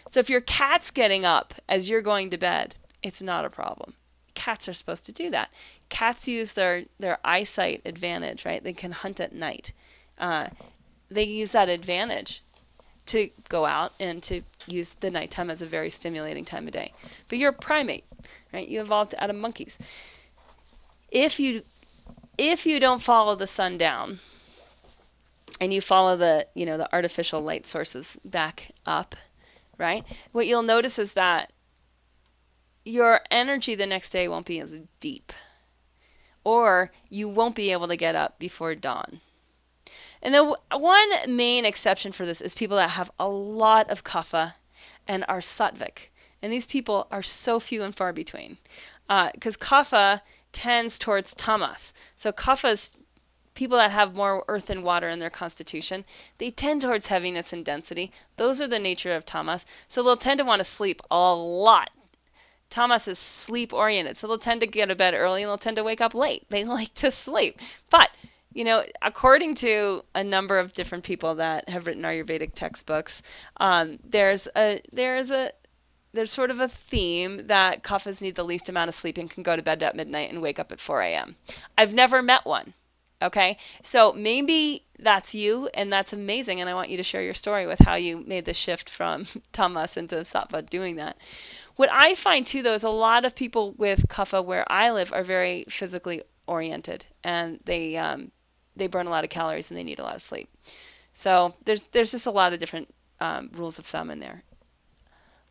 So if your cat's getting up as you're going to bed, it's not a problem. Cats are supposed to do that. Cats use their eyesight advantage, right? They can hunt at night. They use that advantage to go out and to use the nighttime as a very stimulating time of day. But you're a primate, right? You evolved out of monkeys. If you don't follow the sun down and you follow the artificial light sources back up, right? What you'll notice is that your energy the next day won't be as deep, or you won't be able to get up before dawn. And the one main exception for this is people that have a lot of kapha and are sattvic. And these people are so few and far between. Because kapha tends towards tamas. So kapha's people that have more earth and water in their constitution, they tend towards heaviness and density. Those are the nature of tamas. So they'll tend to want to sleep a lot. Tamas is sleep oriented. So they'll tend to get to bed early and they'll tend to wake up late. They like to sleep. But according to a number of different people that have written Ayurvedic textbooks, there's sort of a theme that kaphas need the least amount of sleep and can go to bed at midnight and wake up at 4 a.m. I've never met one. Okay, so maybe that's you, and that's amazing, and I want you to share your story with how you made the shift from tamas into sattva doing that. What I find too, though, is a lot of people with kapha where I live are very physically oriented, and they burn a lot of calories and they need a lot of sleep. So there's just a lot of different rules of thumb in there.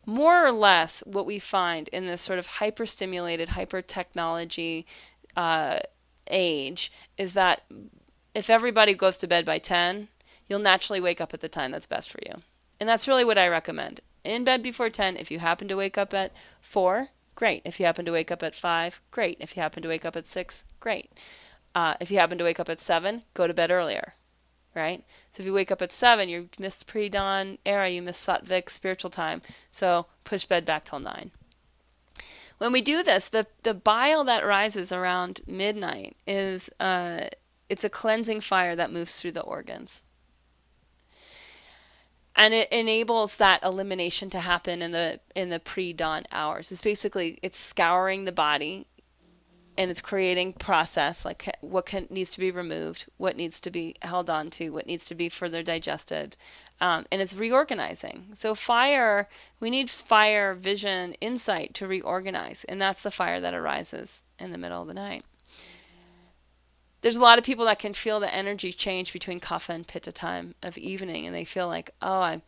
More or less, what we find in this sort of hyper-stimulated, hyper-technology uh, age is that if everybody goes to bed by 10, you'll naturally wake up at the time that's best for you. And that's really what I recommend. In bed before 10, if you happen to wake up at 4, great. If you happen to wake up at 5, great. If you happen to wake up at 6, great. If you happen to wake up at 7, go to bed earlier, right? So if you wake up at 7, you missed pre-dawn era, you missed sattvic spiritual time. So push bed back till 9. When we do this, the bile that rises around midnight is it's a cleansing fire that moves through the organs. And it enables that elimination to happen in the pre-dawn hours. It's scouring the body, and it's creating process, like needs to be removed, what needs to be held on to, what needs to be further digested, and it's reorganizing. So we need fire, vision, insight to reorganize, and that's the fire that arises in the middle of the night. There's a lot of people that can feel the energy change between kapha and pitta time of evening, and they feel like, oh, I'm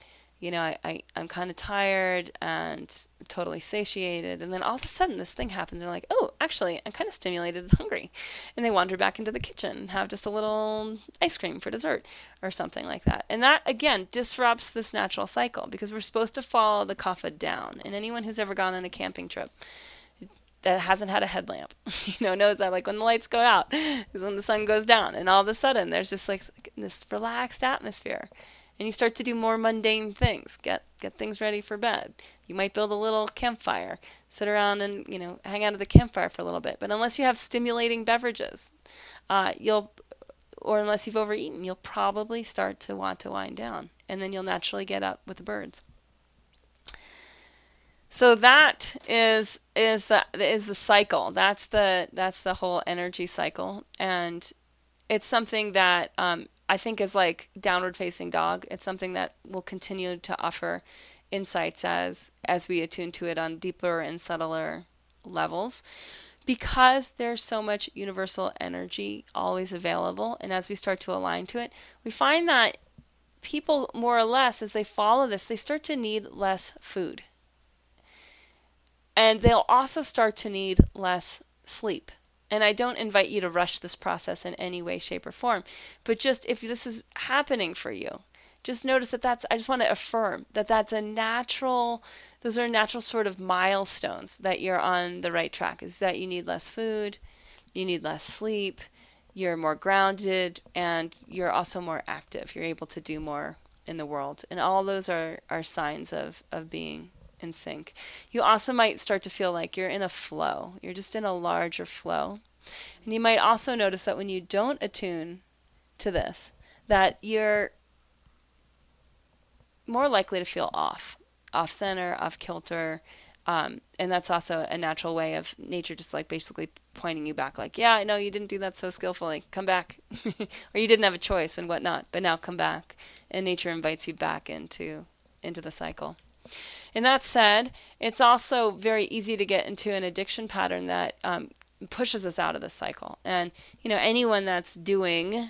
kind of tired and totally satiated, and then all of a sudden this thing happens, and they're like, oh, actually, I'm kind of stimulated and hungry, and they wander back into the kitchen and have just a little ice cream for dessert or something like that. And that, again, disrupts this natural cycle because we're supposed to follow the kapha down. And anyone who's ever gone on a camping trip that hasn't had a headlamp, knows that, like, when the lights go out is when the sun goes down, and all of a sudden there's just like this relaxed atmosphere, and you start to do more mundane things, get things ready for bed. You might build a little campfire, sit around and hang out at the campfire for a little bit. But unless you have stimulating beverages, or unless you've overeaten, you'll probably start to want to wind down, and then you'll naturally get up with the birds. So that is the cycle. That's the whole energy cycle, and it's something that I think is like downward facing dog. It's something that will continue to offer insights as we attune to it on deeper and subtler levels, because there's so much universal energy always available, and as we start to align to it, we find that people more or less, as they follow this, they start to need less food. And they'll also start to need less sleep. And I don't invite you to rush this process in any way, shape, or form. But just if this is happening for you, just notice I just want to affirm that those are natural sort of milestones that you're on the right track. Is that you need less food, you need less sleep, you're more grounded, and you're also more active. You're able to do more in the world. And all those are signs of being in sync. You also might start to feel like you're in a flow. You're just in a larger flow. And you might also notice that when you don't attune to this, that you're more likely to feel off center, off kilter. And that's also a natural way of nature just like basically pointing you back, like, yeah, I know you didn't do that so skillfully. Come back. Or you didn't have a choice and whatnot, but now come back. And nature invites you back into the cycle. And that said, it's also very easy to get into an addiction pattern that pushes us out of this cycle. And anyone that's doing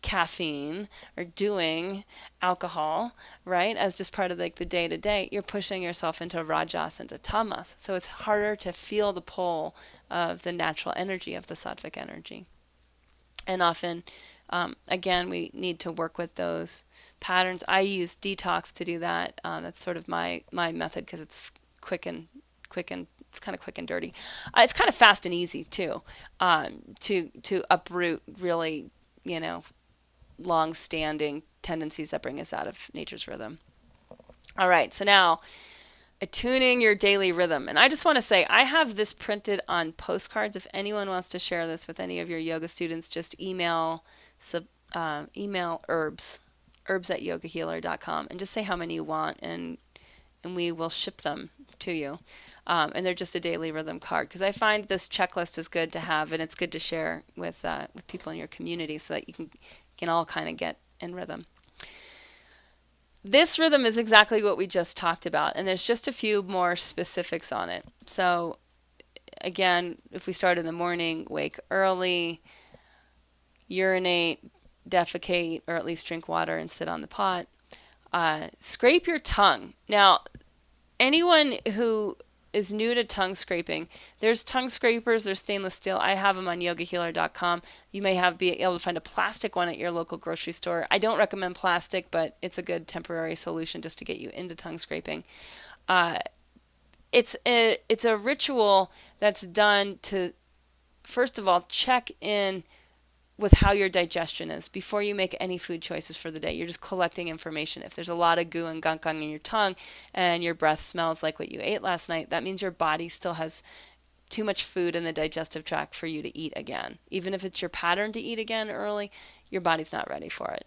caffeine or doing alcohol, right, as just part of like the day to day, you're pushing yourself into rajas, into tamas. So it's harder to feel the pull of the natural energy of the sattvic energy. And often, again, we need to work with those patterns. I use detox to do that. That's sort of my method because it's quick and it's kind of quick and dirty. It's kind of fast and easy too, to uproot really long-standing tendencies that bring us out of nature's rhythm. All right, so now attuning your daily rhythm. And I just want to say, I have this printed on postcards. If anyone wants to share this with any of your yoga students, just email herbs at yogahealer.com, and just say how many you want, and we will ship them to you. And they're just a daily rhythm card, because I find this checklist is good to have, and it's good to share with people in your community so that you can all kind of get in rhythm. This rhythm is exactly what we just talked about, and there's just a few more specifics on it. So again, if we start in the morning, wake early, urinate, defecate, or at least drink water and sit on the pot. Scrape your tongue. Now, anyone who is new to tongue scraping, there's tongue scrapers, there's stainless steel. I have them on yogahealer.com. You may be able to find a plastic one at your local grocery store. I don't recommend plastic, but it's a good temporary solution just to get you into tongue scraping. It's a ritual that's done to, first of all, check in with how your digestion is before you make any food choices for the day. You're just collecting information. If there's a lot of goo and gunk on your tongue and your breath smells like what you ate last night, that means your body still has too much food in the digestive tract for you to eat again. Even if it's your pattern to eat again early, your body's not ready for it.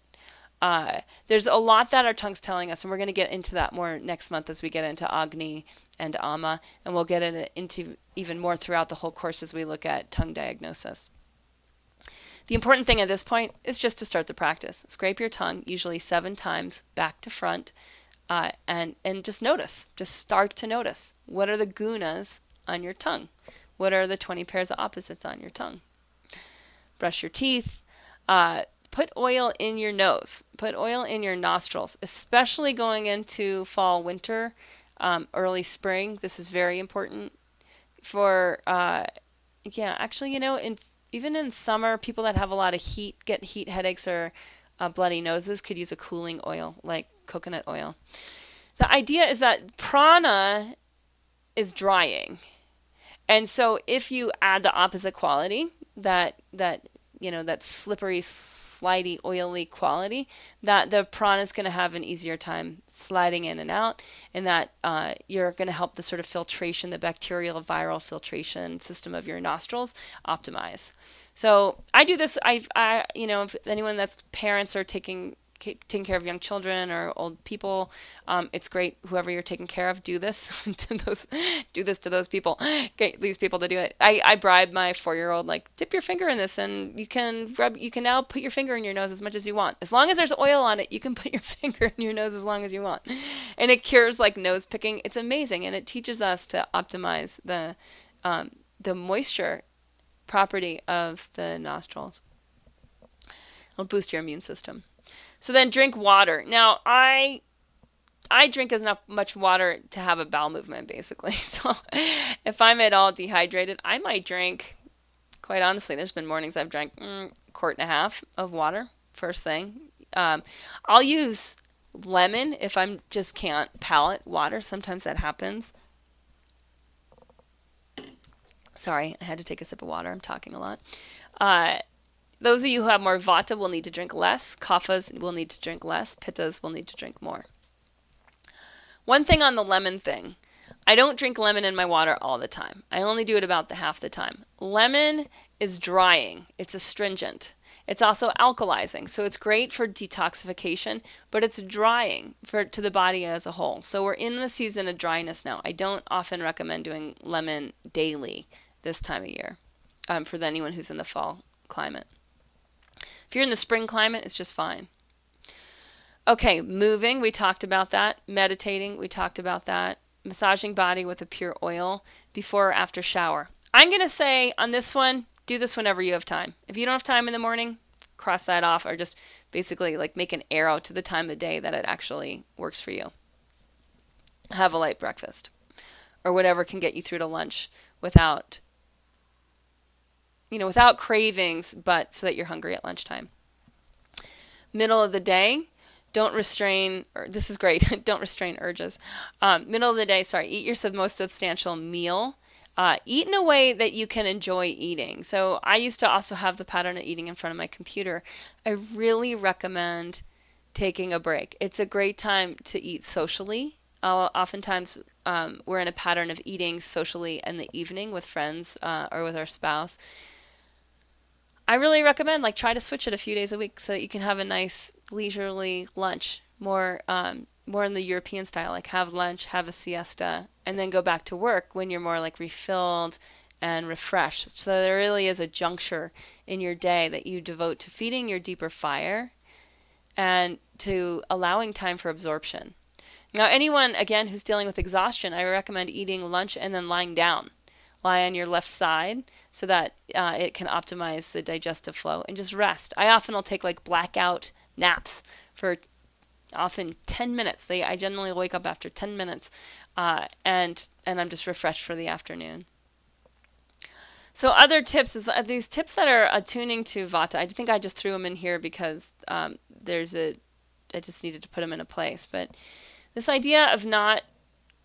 There's a lot that our tongue's telling us, and we're going to get into that more next month as we get into Agni and Ama, and we'll get into even more throughout the whole course as we look at tongue diagnosis. The important thing at this point is just to start the practice. Scrape your tongue, usually 7 times, back to front, and just notice. Just start to notice. What are the gunas on your tongue? What are the 20 pairs of opposites on your tongue? Brush your teeth. Put oil in your nose. Put oil in your nostrils, especially going into fall, winter, early spring. This is very important for, even in summer, people that have a lot of heat, get heat headaches or bloody noses, could use a cooling oil like coconut oil. The idea is that prana is drying. And so if you add the opposite quality, that slippery, slidey, oily quality, that the prana is going to have an easier time sliding in and out, and that you're going to help the sort of filtration, the bacterial viral filtration system of your nostrils optimize. So I do this. If anyone that's parents are taking care of young children or old people, it's great. Whoever you're taking care of, do this to those people. Get these people to do it. I bribe my 4-year-old, like, dip your finger in this, and you can now put your finger in your nose as much as you want. As long as there's oil on it, you can put your finger in your nose as long as you want, and it cures like nose picking. It's amazing, and it teaches us to optimize the moisture property of the nostrils. It'll boost your immune system. So then drink water. Now, I drink enough much water to have a bowel movement, basically. So if I'm at all dehydrated, I might drink, quite honestly, there's been mornings I've drank 1.5 quarts of water first thing. I'll use lemon if I just can't palate water. Sometimes that happens. Sorry, I had to take a sip of water. I'm talking a lot. Those of you who have more vata will need to drink less. Kaphas will need to drink less. Pittas will need to drink more. One thing on the lemon thing. I don't drink lemon in my water all the time. I only do it about half the time. Lemon is drying. It's astringent. It's also alkalizing. So it's great for detoxification, but it's drying to the body as a whole. So we're in the season of dryness now. I don't often recommend doing lemon daily this time of year for anyone who's in the fall climate. If you're in the spring climate, it's just fine. Okay, moving, we talked about that. Meditating, we talked about that. Massaging body with a pure oil before or after shower. I'm going to say on this one, do this whenever you have time. If you don't have time in the morning, cross that off, or just basically like make an arrow to the time of day that it actually works for you. Have a light breakfast or whatever can get you through to lunch without cravings, but so that you're hungry at lunchtime. Middle of the day, don't restrain, this is great, don't restrain urges. Middle of the day, eat your most substantial meal. Eat in a way that you can enjoy eating. So I used to also have the pattern of eating in front of my computer. I really recommend taking a break. It's a great time to eat socially. Oftentimes we're in a pattern of eating socially in the evening with friends or with our spouse. I really recommend try to switch it a few days a week so that you can have a nice leisurely lunch, more more in the European style, like have lunch, have a siesta, and then go back to work when you're more like refilled and refreshed. So there really is a juncture in your day that you devote to feeding your deeper fire and to allowing time for absorption. Now, anyone, again, who's dealing with exhaustion, I recommend eating lunch and then lying down. Lie on your left side so that it can optimize the digestive flow and just rest. I often will take like blackout naps for often 10 minutes. I generally wake up after 10 minutes and I'm just refreshed for the afternoon. So other tips is these tips that are attuning to Vata. I think I just threw them in here because I just needed to put them in a place. But this idea of not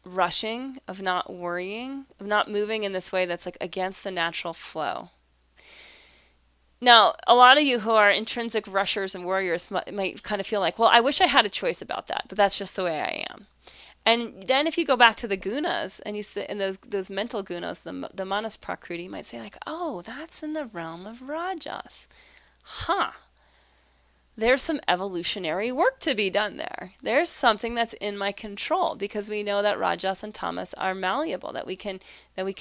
rushing, of not worrying, of not moving in this way that's like against the natural flow. Now, a lot of you who are intrinsic rushers and worriers might kind of feel like, well, I wish I had a choice about that, but that's just the way I am. And then if you go back to the gunas and you sit in those mental gunas, the manas prakriti, you might say like, oh, that's in the realm of rajas. Huh. There's some evolutionary work to be done there. There's something that's in my control because we know that rajas and tamas are malleable, that we can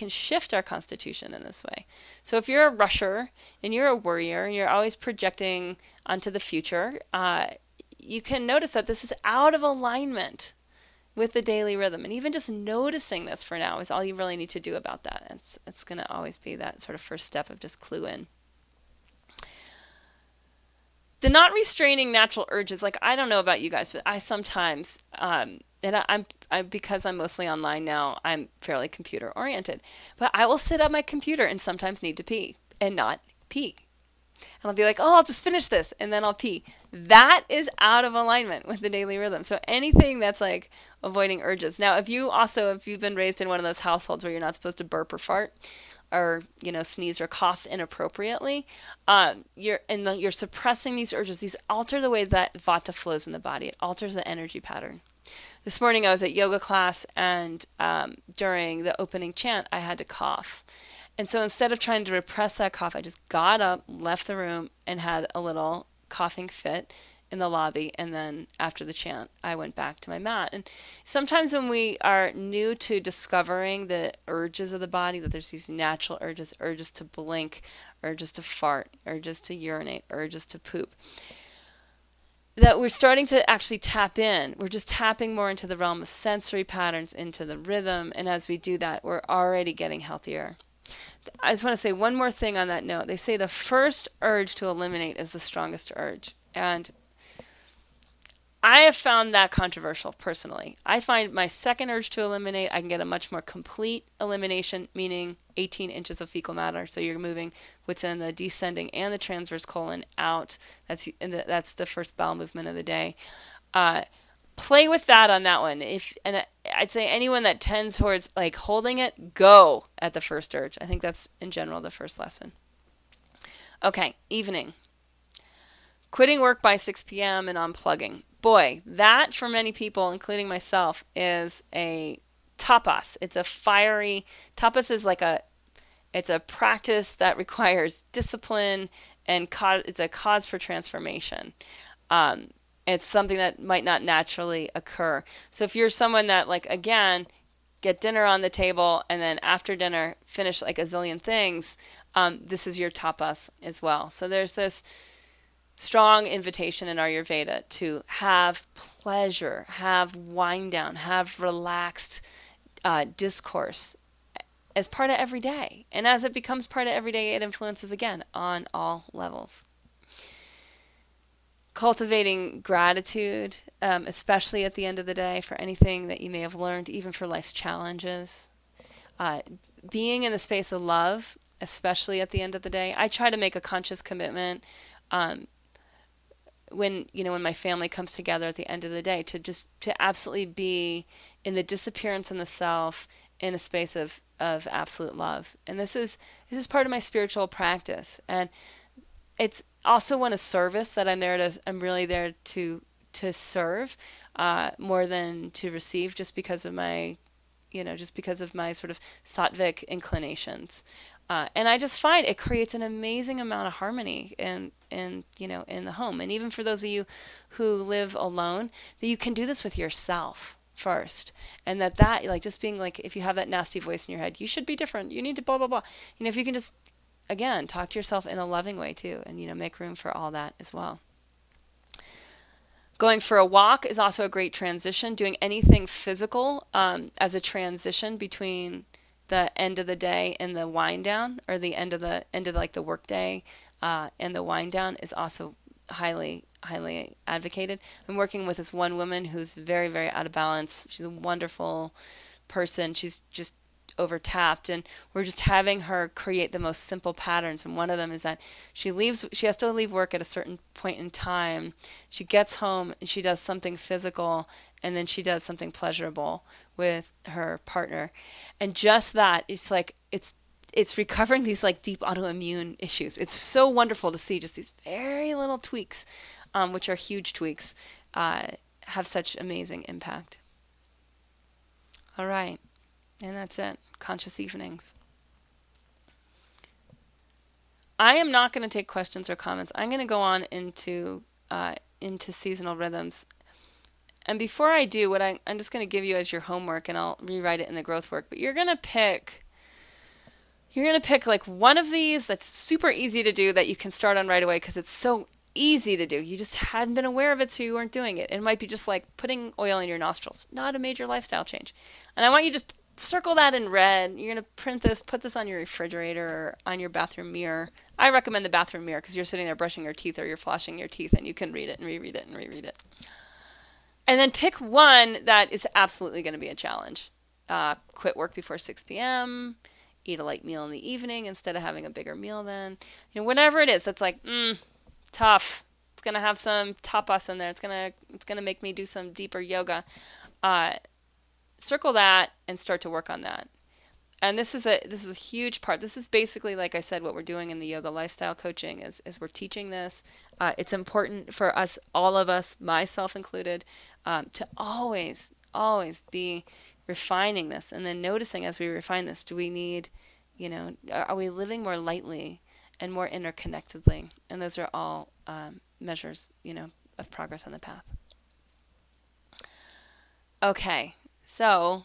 shift our constitution in this way. So if you're a rusher and you're a worrier and you're always projecting onto the future, you can notice that this is out of alignment with the daily rhythm. And even just noticing this for now is all you really need to do about that. It's going to always be that sort of first step of just clue in. The not restraining natural urges, like I don't know about you guys, but I sometimes, and I'm because I'm mostly online now, I'm fairly computer oriented, but I will sit at my computer and sometimes need to pee and not pee. And I'll be like, oh, I'll just finish this and then I'll pee. That is out of alignment with the daily rhythm. So anything that's like avoiding urges. Now, if you've been raised in one of those households where you're not supposed to burp or fart, or sneeze or cough inappropriately, you're suppressing these urges. These alter the way that vata flows in the body. It alters the energy pattern. This morning I was at yoga class, and during the opening chant I had to cough. And so instead of trying to repress that cough, I just got up, left the room, and had a little coughing fit in the lobby, and then after the chant, I went back to my mat. And sometimes when we are new to discovering the urges of the body, that there's these natural urges to blink, urges to fart, urges to urinate, urges to poop, that we're starting to actually tap in. We're just tapping more into the realm of sensory patterns, into the rhythm, and as we do that, we're already getting healthier. I just want to say one more thing on that note. They say the first urge to eliminate is the strongest urge. And I have found that controversial personally. I find my second urge to eliminate, I can get a much more complete elimination, meaning 18 inches of fecal matter. So you're moving what's in the descending and the transverse colon out. That's the first bowel movement of the day. Play with that on that one. And I'd say anyone that tends towards like holding it, go at the first urge. I think that's in general the first lesson. Okay, evening. Quitting work by 6 p.m. and unplugging. Boy, that for many people, including myself, is a tapas. It's a fiery, tapas is like it's a practice that requires discipline and it's a cause for transformation. It's something that might not naturally occur. So if you're someone that, like, again, get dinner on the table and then after dinner finish like a zillion things, this is your tapas as well. So there's this strong invitation in Ayurveda to have pleasure, have wind down, have relaxed discourse as part of every day. And as it becomes part of every day, it influences again on all levels. Cultivating gratitude, especially at the end of the day for anything that you may have learned, even for life's challenges. Being in the space of love, especially at the end of the day. I try to make a conscious commitment when my family comes together at the end of the day to absolutely be in the disappearance in the self, in a space of absolute love. And this is part of my spiritual practice. And it's also one of service that I'm really there to serve more than to receive, just because of my sort of sattvic inclinations. And I just find it creates an amazing amount of harmony in the home. And even for those of you who live alone, that you can do this with yourself first. And that like just being like, if you have that nasty voice in your head, you should be different. You need to blah, blah, blah. If you can just, again, talk to yourself in a loving way too, and, make room for all that as well. Going for a walk is also a great transition. Doing anything physical as a transition between the end of the day and the wind down, or the end of like the work day and the wind down, is also highly advocated. I'm working with this one woman who's very, very out of balance. She's a wonderful person. She's just overtapped, and we're just having her create the most simple patterns. And one of them is that she has to leave work at a certain point in time. She gets home and she does something physical, and then she does something pleasurable with her partner. And just that, it's like it's recovering these like deep autoimmune issues. It's so wonderful to see just these very little tweaks, which are huge tweaks, have such amazing impact. All right. And that's it. Conscious evenings. I am not going to take questions or comments. I'm going to go on into seasonal rhythms. And before I do, I'm just going to give you as your homework, and I'll rewrite it in the growth work. But you're going to pick like one of these that's super easy to do, that you can start on right away because it's so easy to do. You just hadn't been aware of it, so you weren't doing it. It might be just like putting oil in your nostrils, not a major lifestyle change. And I want you to just circle that in red. You're going to print this, put this on your refrigerator or on your bathroom mirror. I recommend the bathroom mirror because you're sitting there brushing your teeth or you're flossing your teeth, and you can read it and reread it and reread it. And then pick one that is absolutely going to be a challenge. Quit work before 6 p.m., eat a light meal in the evening instead of having a bigger meal then. Whatever it is that's like, tough. It's going to have some tapas in there. It's going to make me do some deeper yoga. Circle that and start to work on that. And this is a huge part. This is basically, like I said, what we're doing in the yoga lifestyle coaching is we're teaching this. It's important for us, all of us, myself included, to always be refining this, and then noticing as we refine this, do we need, are we living more lightly and more interconnectedly? And those are all measures, of progress on the path. Okay. So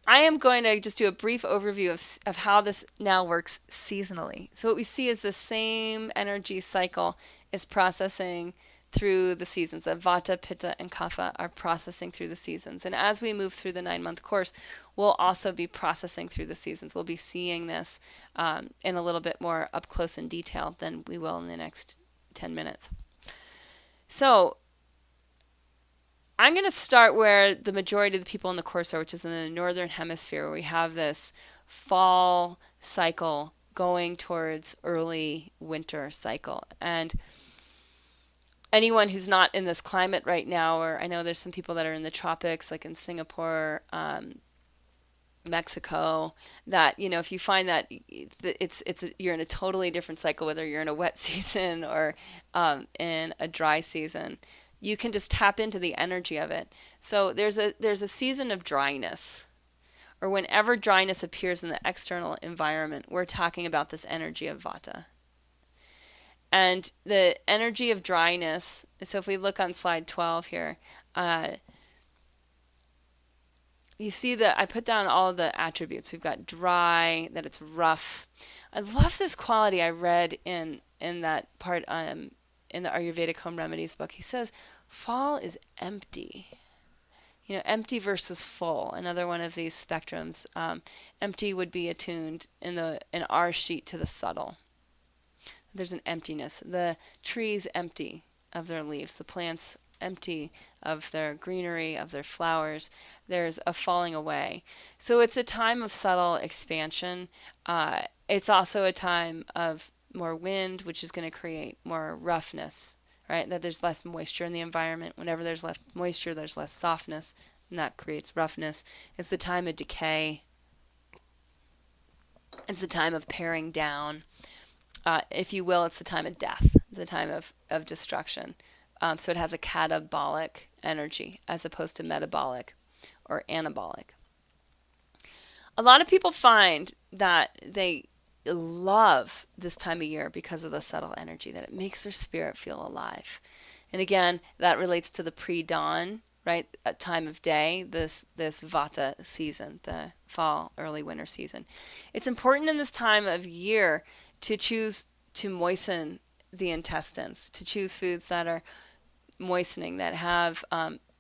I am going to just do a brief overview of how this now works seasonally. So what we see is the same energy cycle is processing through the seasons. That Vata, Pitta, and Kapha are processing through the seasons. And as we move through the 9-month course, we'll also be processing through the seasons. We'll be seeing this in a little bit more up close and detail than we will in the next 10 minutes. So I'm going to start where the majority of the people in the course are, which is in the northern hemisphere, where we have this fall cycle going towards early winter cycle. And anyone who's not in this climate right now, or I know there's some people that are in the tropics, like in Singapore, Mexico, that, if you find that you're in a totally different cycle, whether you're in a wet season or in a dry season, you can just tap into the energy of it. So there's a season of dryness, or whenever dryness appears in the external environment, we're talking about this energy of Vata. And the energy of dryness, so if we look on slide 12 here, you see that I put down all of the attributes. We've got dry, that it's rough. I love this quality I read in that part in the Ayurvedic Home Remedies book. He says, fall is empty. Empty versus full, another one of these spectrums. Empty would be attuned in our sheet to the subtle. There's an emptiness. The trees empty of their leaves. The plants empty of their greenery, of their flowers. There's a falling away. So it's a time of subtle expansion. It's also a time of more wind, which is going to create more roughness, right? That there's less moisture in the environment. Whenever there's less moisture, there's less softness, and that creates roughness. It's the time of decay. It's the time of paring down. If you will, it's the time of death. It's the time of destruction. So it has a catabolic energy as opposed to metabolic or anabolic. A lot of people find that they love this time of year because of the subtle energy, that it makes their spirit feel alive. And again, that relates to the pre-dawn, right, time of day, this Vata season, the fall, early winter season. It's important in this time of year to choose to moisten the intestines, to choose foods that are moistening, that have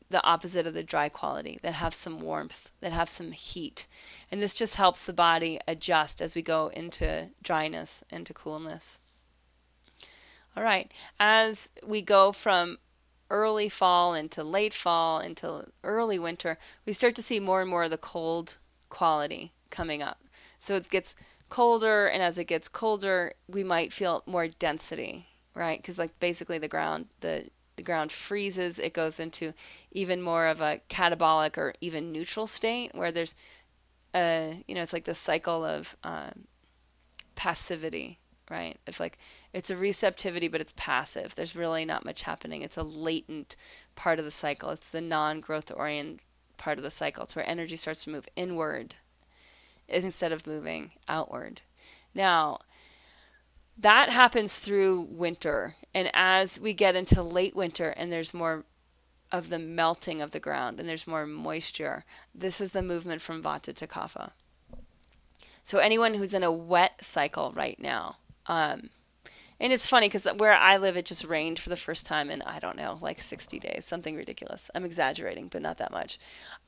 the opposite of the dry quality, that have some warmth, that have some heat. And this just helps the body adjust as we go into dryness, into coolness. All right. As we go from early fall into late fall into early winter, we start to see more and more of the cold quality coming up. So it gets colder, and as it gets colder, we might feel more density, right? Because like basically the ground freezes, it goes into even more of a catabolic or even neutral state where there's it's like the cycle of passivity, right? It's like it's a receptivity, but it's passive. There's really not much happening. It's a latent part of the cycle. It's the non-growth oriented part of the cycle. It's where energy starts to move inward instead of moving outward. Now, that happens through winter. And as we get into late winter and there's more of the melting of the ground and there's more moisture, this is the movement from Vata to Kapha. So anyone who's in a wet cycle right now, and it's funny because where I live, it just rained for the first time in, I don't know, like 60 days, something ridiculous. I'm exaggerating, but not that much.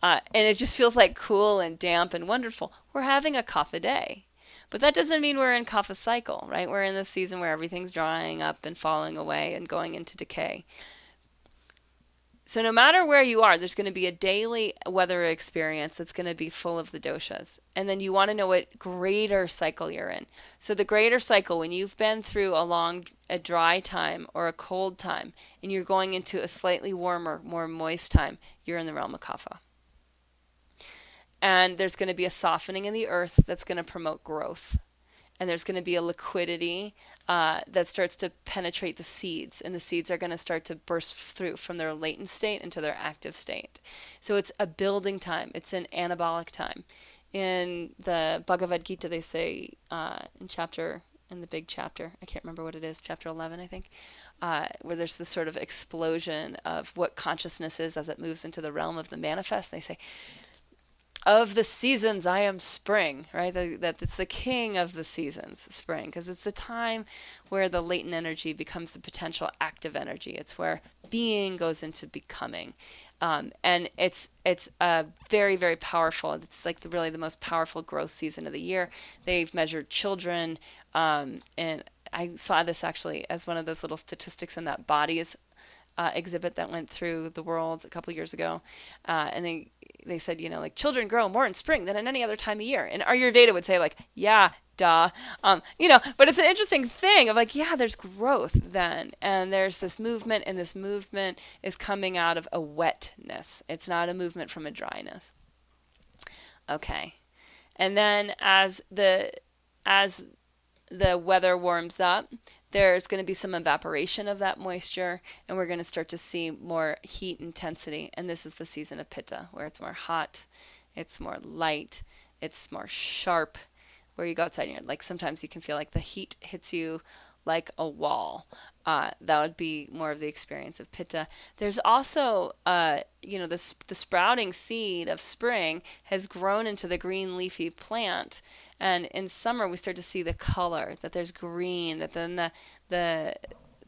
And it just feels like cool and damp and wonderful. We're having a kapha day. But that doesn't mean we're in kapha cycle, right? We're in the season where everything's drying up and falling away and going into decay. So no matter where you are, there's going to be a daily weather experience that's going to be full of the doshas. And then you want to know what greater cycle you're in. So the greater cycle, when you've been through a dry time or a cold time, and you're going into a slightly warmer, more moist time, you're in the realm of kapha. And there's going to be a softening in the earth that's going to promote growth. And there's going to be a liquidity that starts to penetrate the seeds, and the seeds are going to start to burst through from their latent state into their active state. So it's a building time. It's an anabolic time. In the Bhagavad Gita, they say in the big chapter, I can't remember what it is, chapter 11, I think, where there's this sort of explosion of what consciousness is as it moves into the realm of the manifest. They say, of the seasons, I am spring, right? That it's the king of the seasons, spring, because it's the time where the latent energy becomes the potential active energy. It's where being goes into becoming. And it's a very, very powerful. It's like really the most powerful growth season of the year. They've measured children, and I saw this actually as one of those little statistics in that bodies exhibit that went through the world a couple years ago, and they said, like children grow more in spring than in any other time of year. And Ayurveda would say like, yeah, duh, but it's an interesting thing of like, yeah, there's growth then, and there's this movement, and this movement is coming out of a wetness. It's not a movement from a dryness. Okay, and then as the weather warms up, there's going to be some evaporation of that moisture, and we're going to start to see more heat intensity. And this is the season of Pitta, where it's more hot, it's more light, it's more sharp. Where you go outside and you're like, sometimes you can feel like the heat hits you like a wall. That would be more of the experience of Pitta. There's also, the sprouting seed of spring has grown into the green leafy plant. And in summer, we start to see the color, that there's green, that then the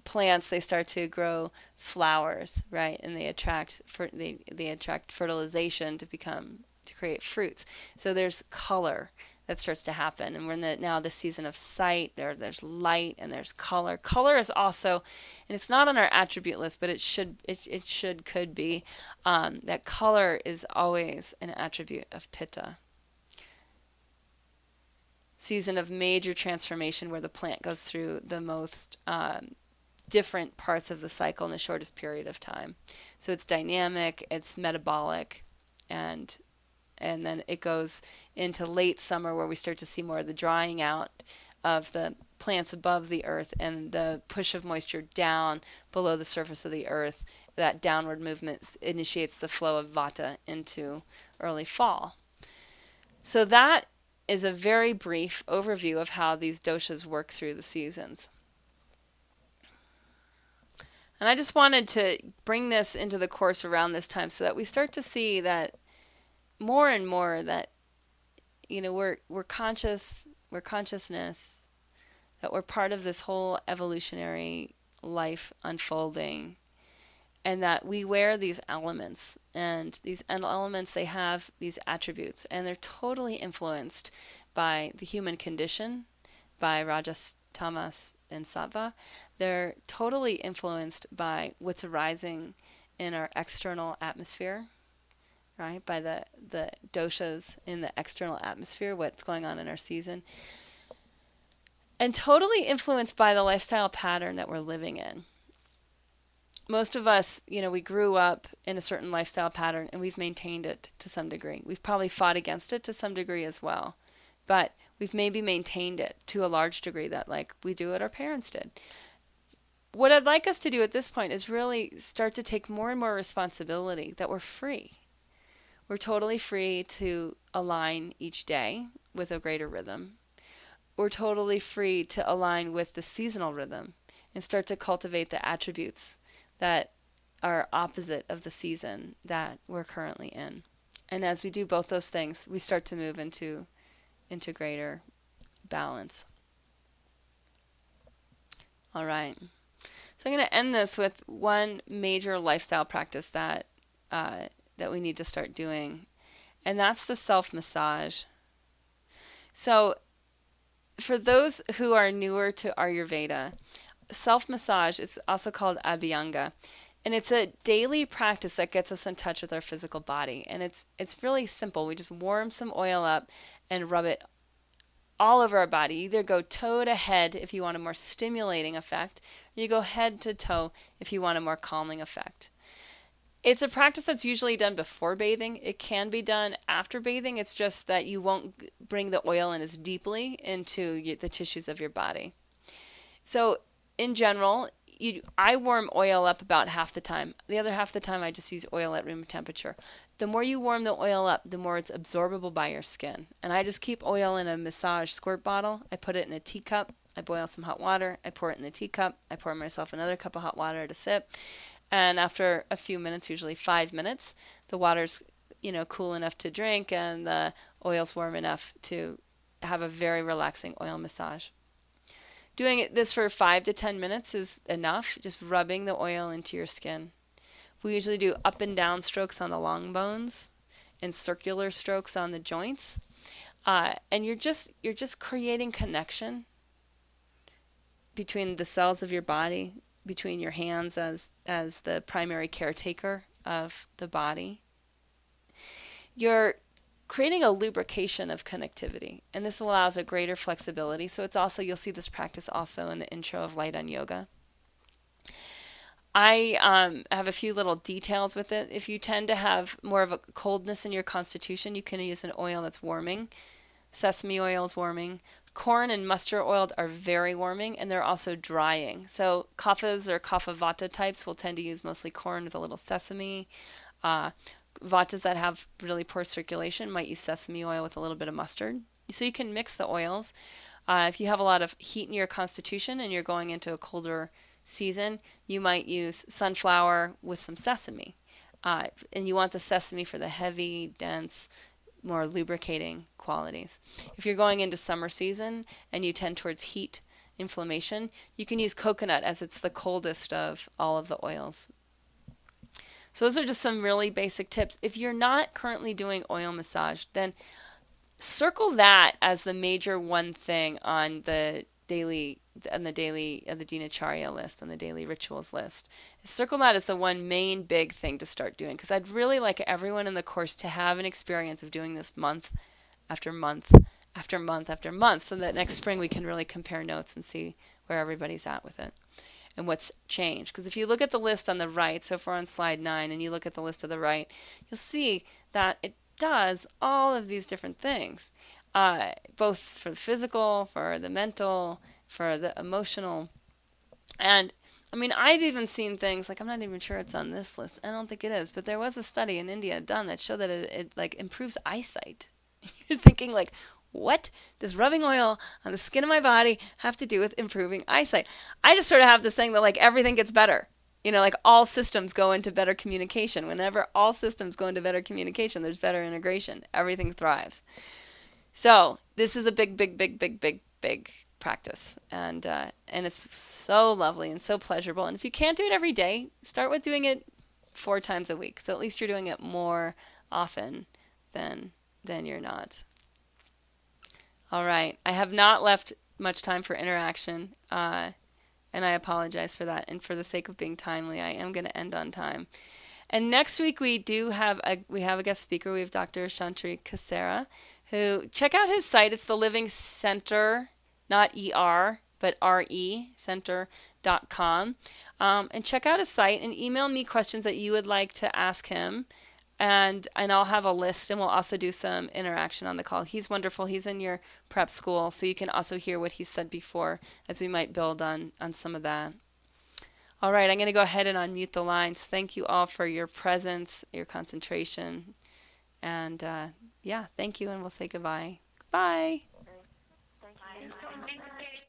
plants, they start to grow flowers, right? And they attract fertilization to create fruits. So there's color that starts to happen. And we're in now the season of sight. There's light and there's color. Color is also, and it's not on our attribute list, but could be, that color is always an attribute of Pitta. Season of major transformation where the plant goes through the most different parts of the cycle in the shortest period of time. So it's dynamic, it's metabolic, and then it goes into late summer where we start to see more of the drying out of the plants above the earth and the push of moisture down below the surface of the earth. That downward movement initiates the flow of Vata into early fall. So that is a very brief overview of how these doshas work through the seasons. And I just wanted to bring this into the course around this time so that we start to see that more and more that we're conscious, we're consciousness, that we're part of this whole evolutionary life unfolding, and that we wear these elements, and these elements, they have these attributes, and they're totally influenced by the human condition, by rajas, tamas, and sattva. They're totally influenced by what's arising in our external atmosphere, right? By the doshas in the external atmosphere, what's going on in our season, and totally influenced by the lifestyle pattern that we're living in. Most of us, we grew up in a certain lifestyle pattern and we've maintained it to some degree. We've probably fought against it to some degree as well, but we've maybe maintained it to a large degree, that like we do what our parents did. What I'd like us to do at this point is really start to take more and more responsibility, that we're free. We're totally free to align each day with a greater rhythm. We're totally free to align with the seasonal rhythm and start to cultivate the attributes that are opposite of the season that we're currently in. And as we do both those things, we start to move into greater balance. All right. So I'm going to end this with one major lifestyle practice that we need to start doing, and that's the self-massage. So for those who are newer to Ayurveda, self-massage is also called abhyanga, and it's a daily practice that gets us in touch with our physical body. And it's really simple. We just warm some oil up and rub it all over our body. Either go toe to head if you want a more stimulating effect, or you go head to toe if you want a more calming effect. It's a practice that's usually done before bathing. It can be done after bathing. It's just that you won't bring the oil in as deeply into the tissues of your body. So in general, I warm oil up about half the time. The other half the time I just use oil at room temperature. The more you warm the oil up, the more it's absorbable by your skin. And I just keep oil in a massage squirt bottle. I put it in a teacup. I boil some hot water. I pour it in the teacup. I pour myself another cup of hot water to sip. And after a few minutes, usually 5 minutes, the water's cool enough to drink and the oil's warm enough to have a very relaxing oil massage. Doing this for 5 to 10 minutes is enough, just rubbing the oil into your skin. We usually do up and down strokes on the long bones and circular strokes on the joints. And you're just creating connection between the cells of your body, between your hands as the primary caretaker of the body. You're creating a lubrication of connectivity, and this allows a greater flexibility. So it's also, you'll see this practice also in the intro of Light on Yoga. I have a few little details with it. If you tend to have more of a coldness in your constitution, you can use an oil that's warming. Sesame oil is warming. Corn and mustard oil are very warming, and they're also drying. So kaphas or kapha vata types will tend to use mostly corn with a little sesame. Vatas that have really poor circulation might use sesame oil with a little bit of mustard. So you can mix the oils. If you have a lot of heat in your constitution and you're going into a colder season, you might use sunflower with some sesame. And you want the sesame for the heavy, dense, more lubricating qualities. If you're going into summer season and you tend towards heat, inflammation, you can use coconut as it's the coldest of all of the oils. So those are just some really basic tips. If you're not currently doing oil massage, then circle that as the major one thing on the dinacharya list, on the daily rituals list. Circle that as the one main big thing to start doing, because I'd really like everyone in the course to have an experience of doing this month after month after month after month, so that next spring we can really compare notes and see where everybody's at with it and what's changed. Because if you look at the list on the right, so if we're on slide 9 and you look at the list to the right, you'll see that it does all of these different things, both for the physical, for the mental, for the emotional. And I mean, I've even seen things like, I'm not even sure it's on this list. I don't think it is, but there was a study in India done that showed that it like improves eyesight. You're thinking like, what does rubbing oil on the skin of my body have to do with improving eyesight? I just sort of have this thing that like everything gets better. Like all systems go into better communication. Whenever all systems go into better communication, there's better integration. Everything thrives. So this is a big, big, big, big, big, big practice, and it's so lovely and so pleasurable. And if you can't do it every day, start with doing it 4 times a week. So at least you're doing it more often than you're not. All right. I have not left much time for interaction, and I apologize for that. And for the sake of being timely, I am going to end on time. And next week we have a guest speaker. We have Dr. Shantri Kasera, who check out his site. It's the Living Center, not ER, but RE Center.com. And check out his site and email me questions that you would like to ask him. And I'll have a list, and we'll also do some interaction on the call. He's wonderful. He's in your prep school, so you can also hear what he said before as we might build on some of that. All right, I'm going to go ahead and unmute the lines. Thank you all for your presence, your concentration, and yeah, thank you, and we'll say goodbye. Goodbye. Thank you.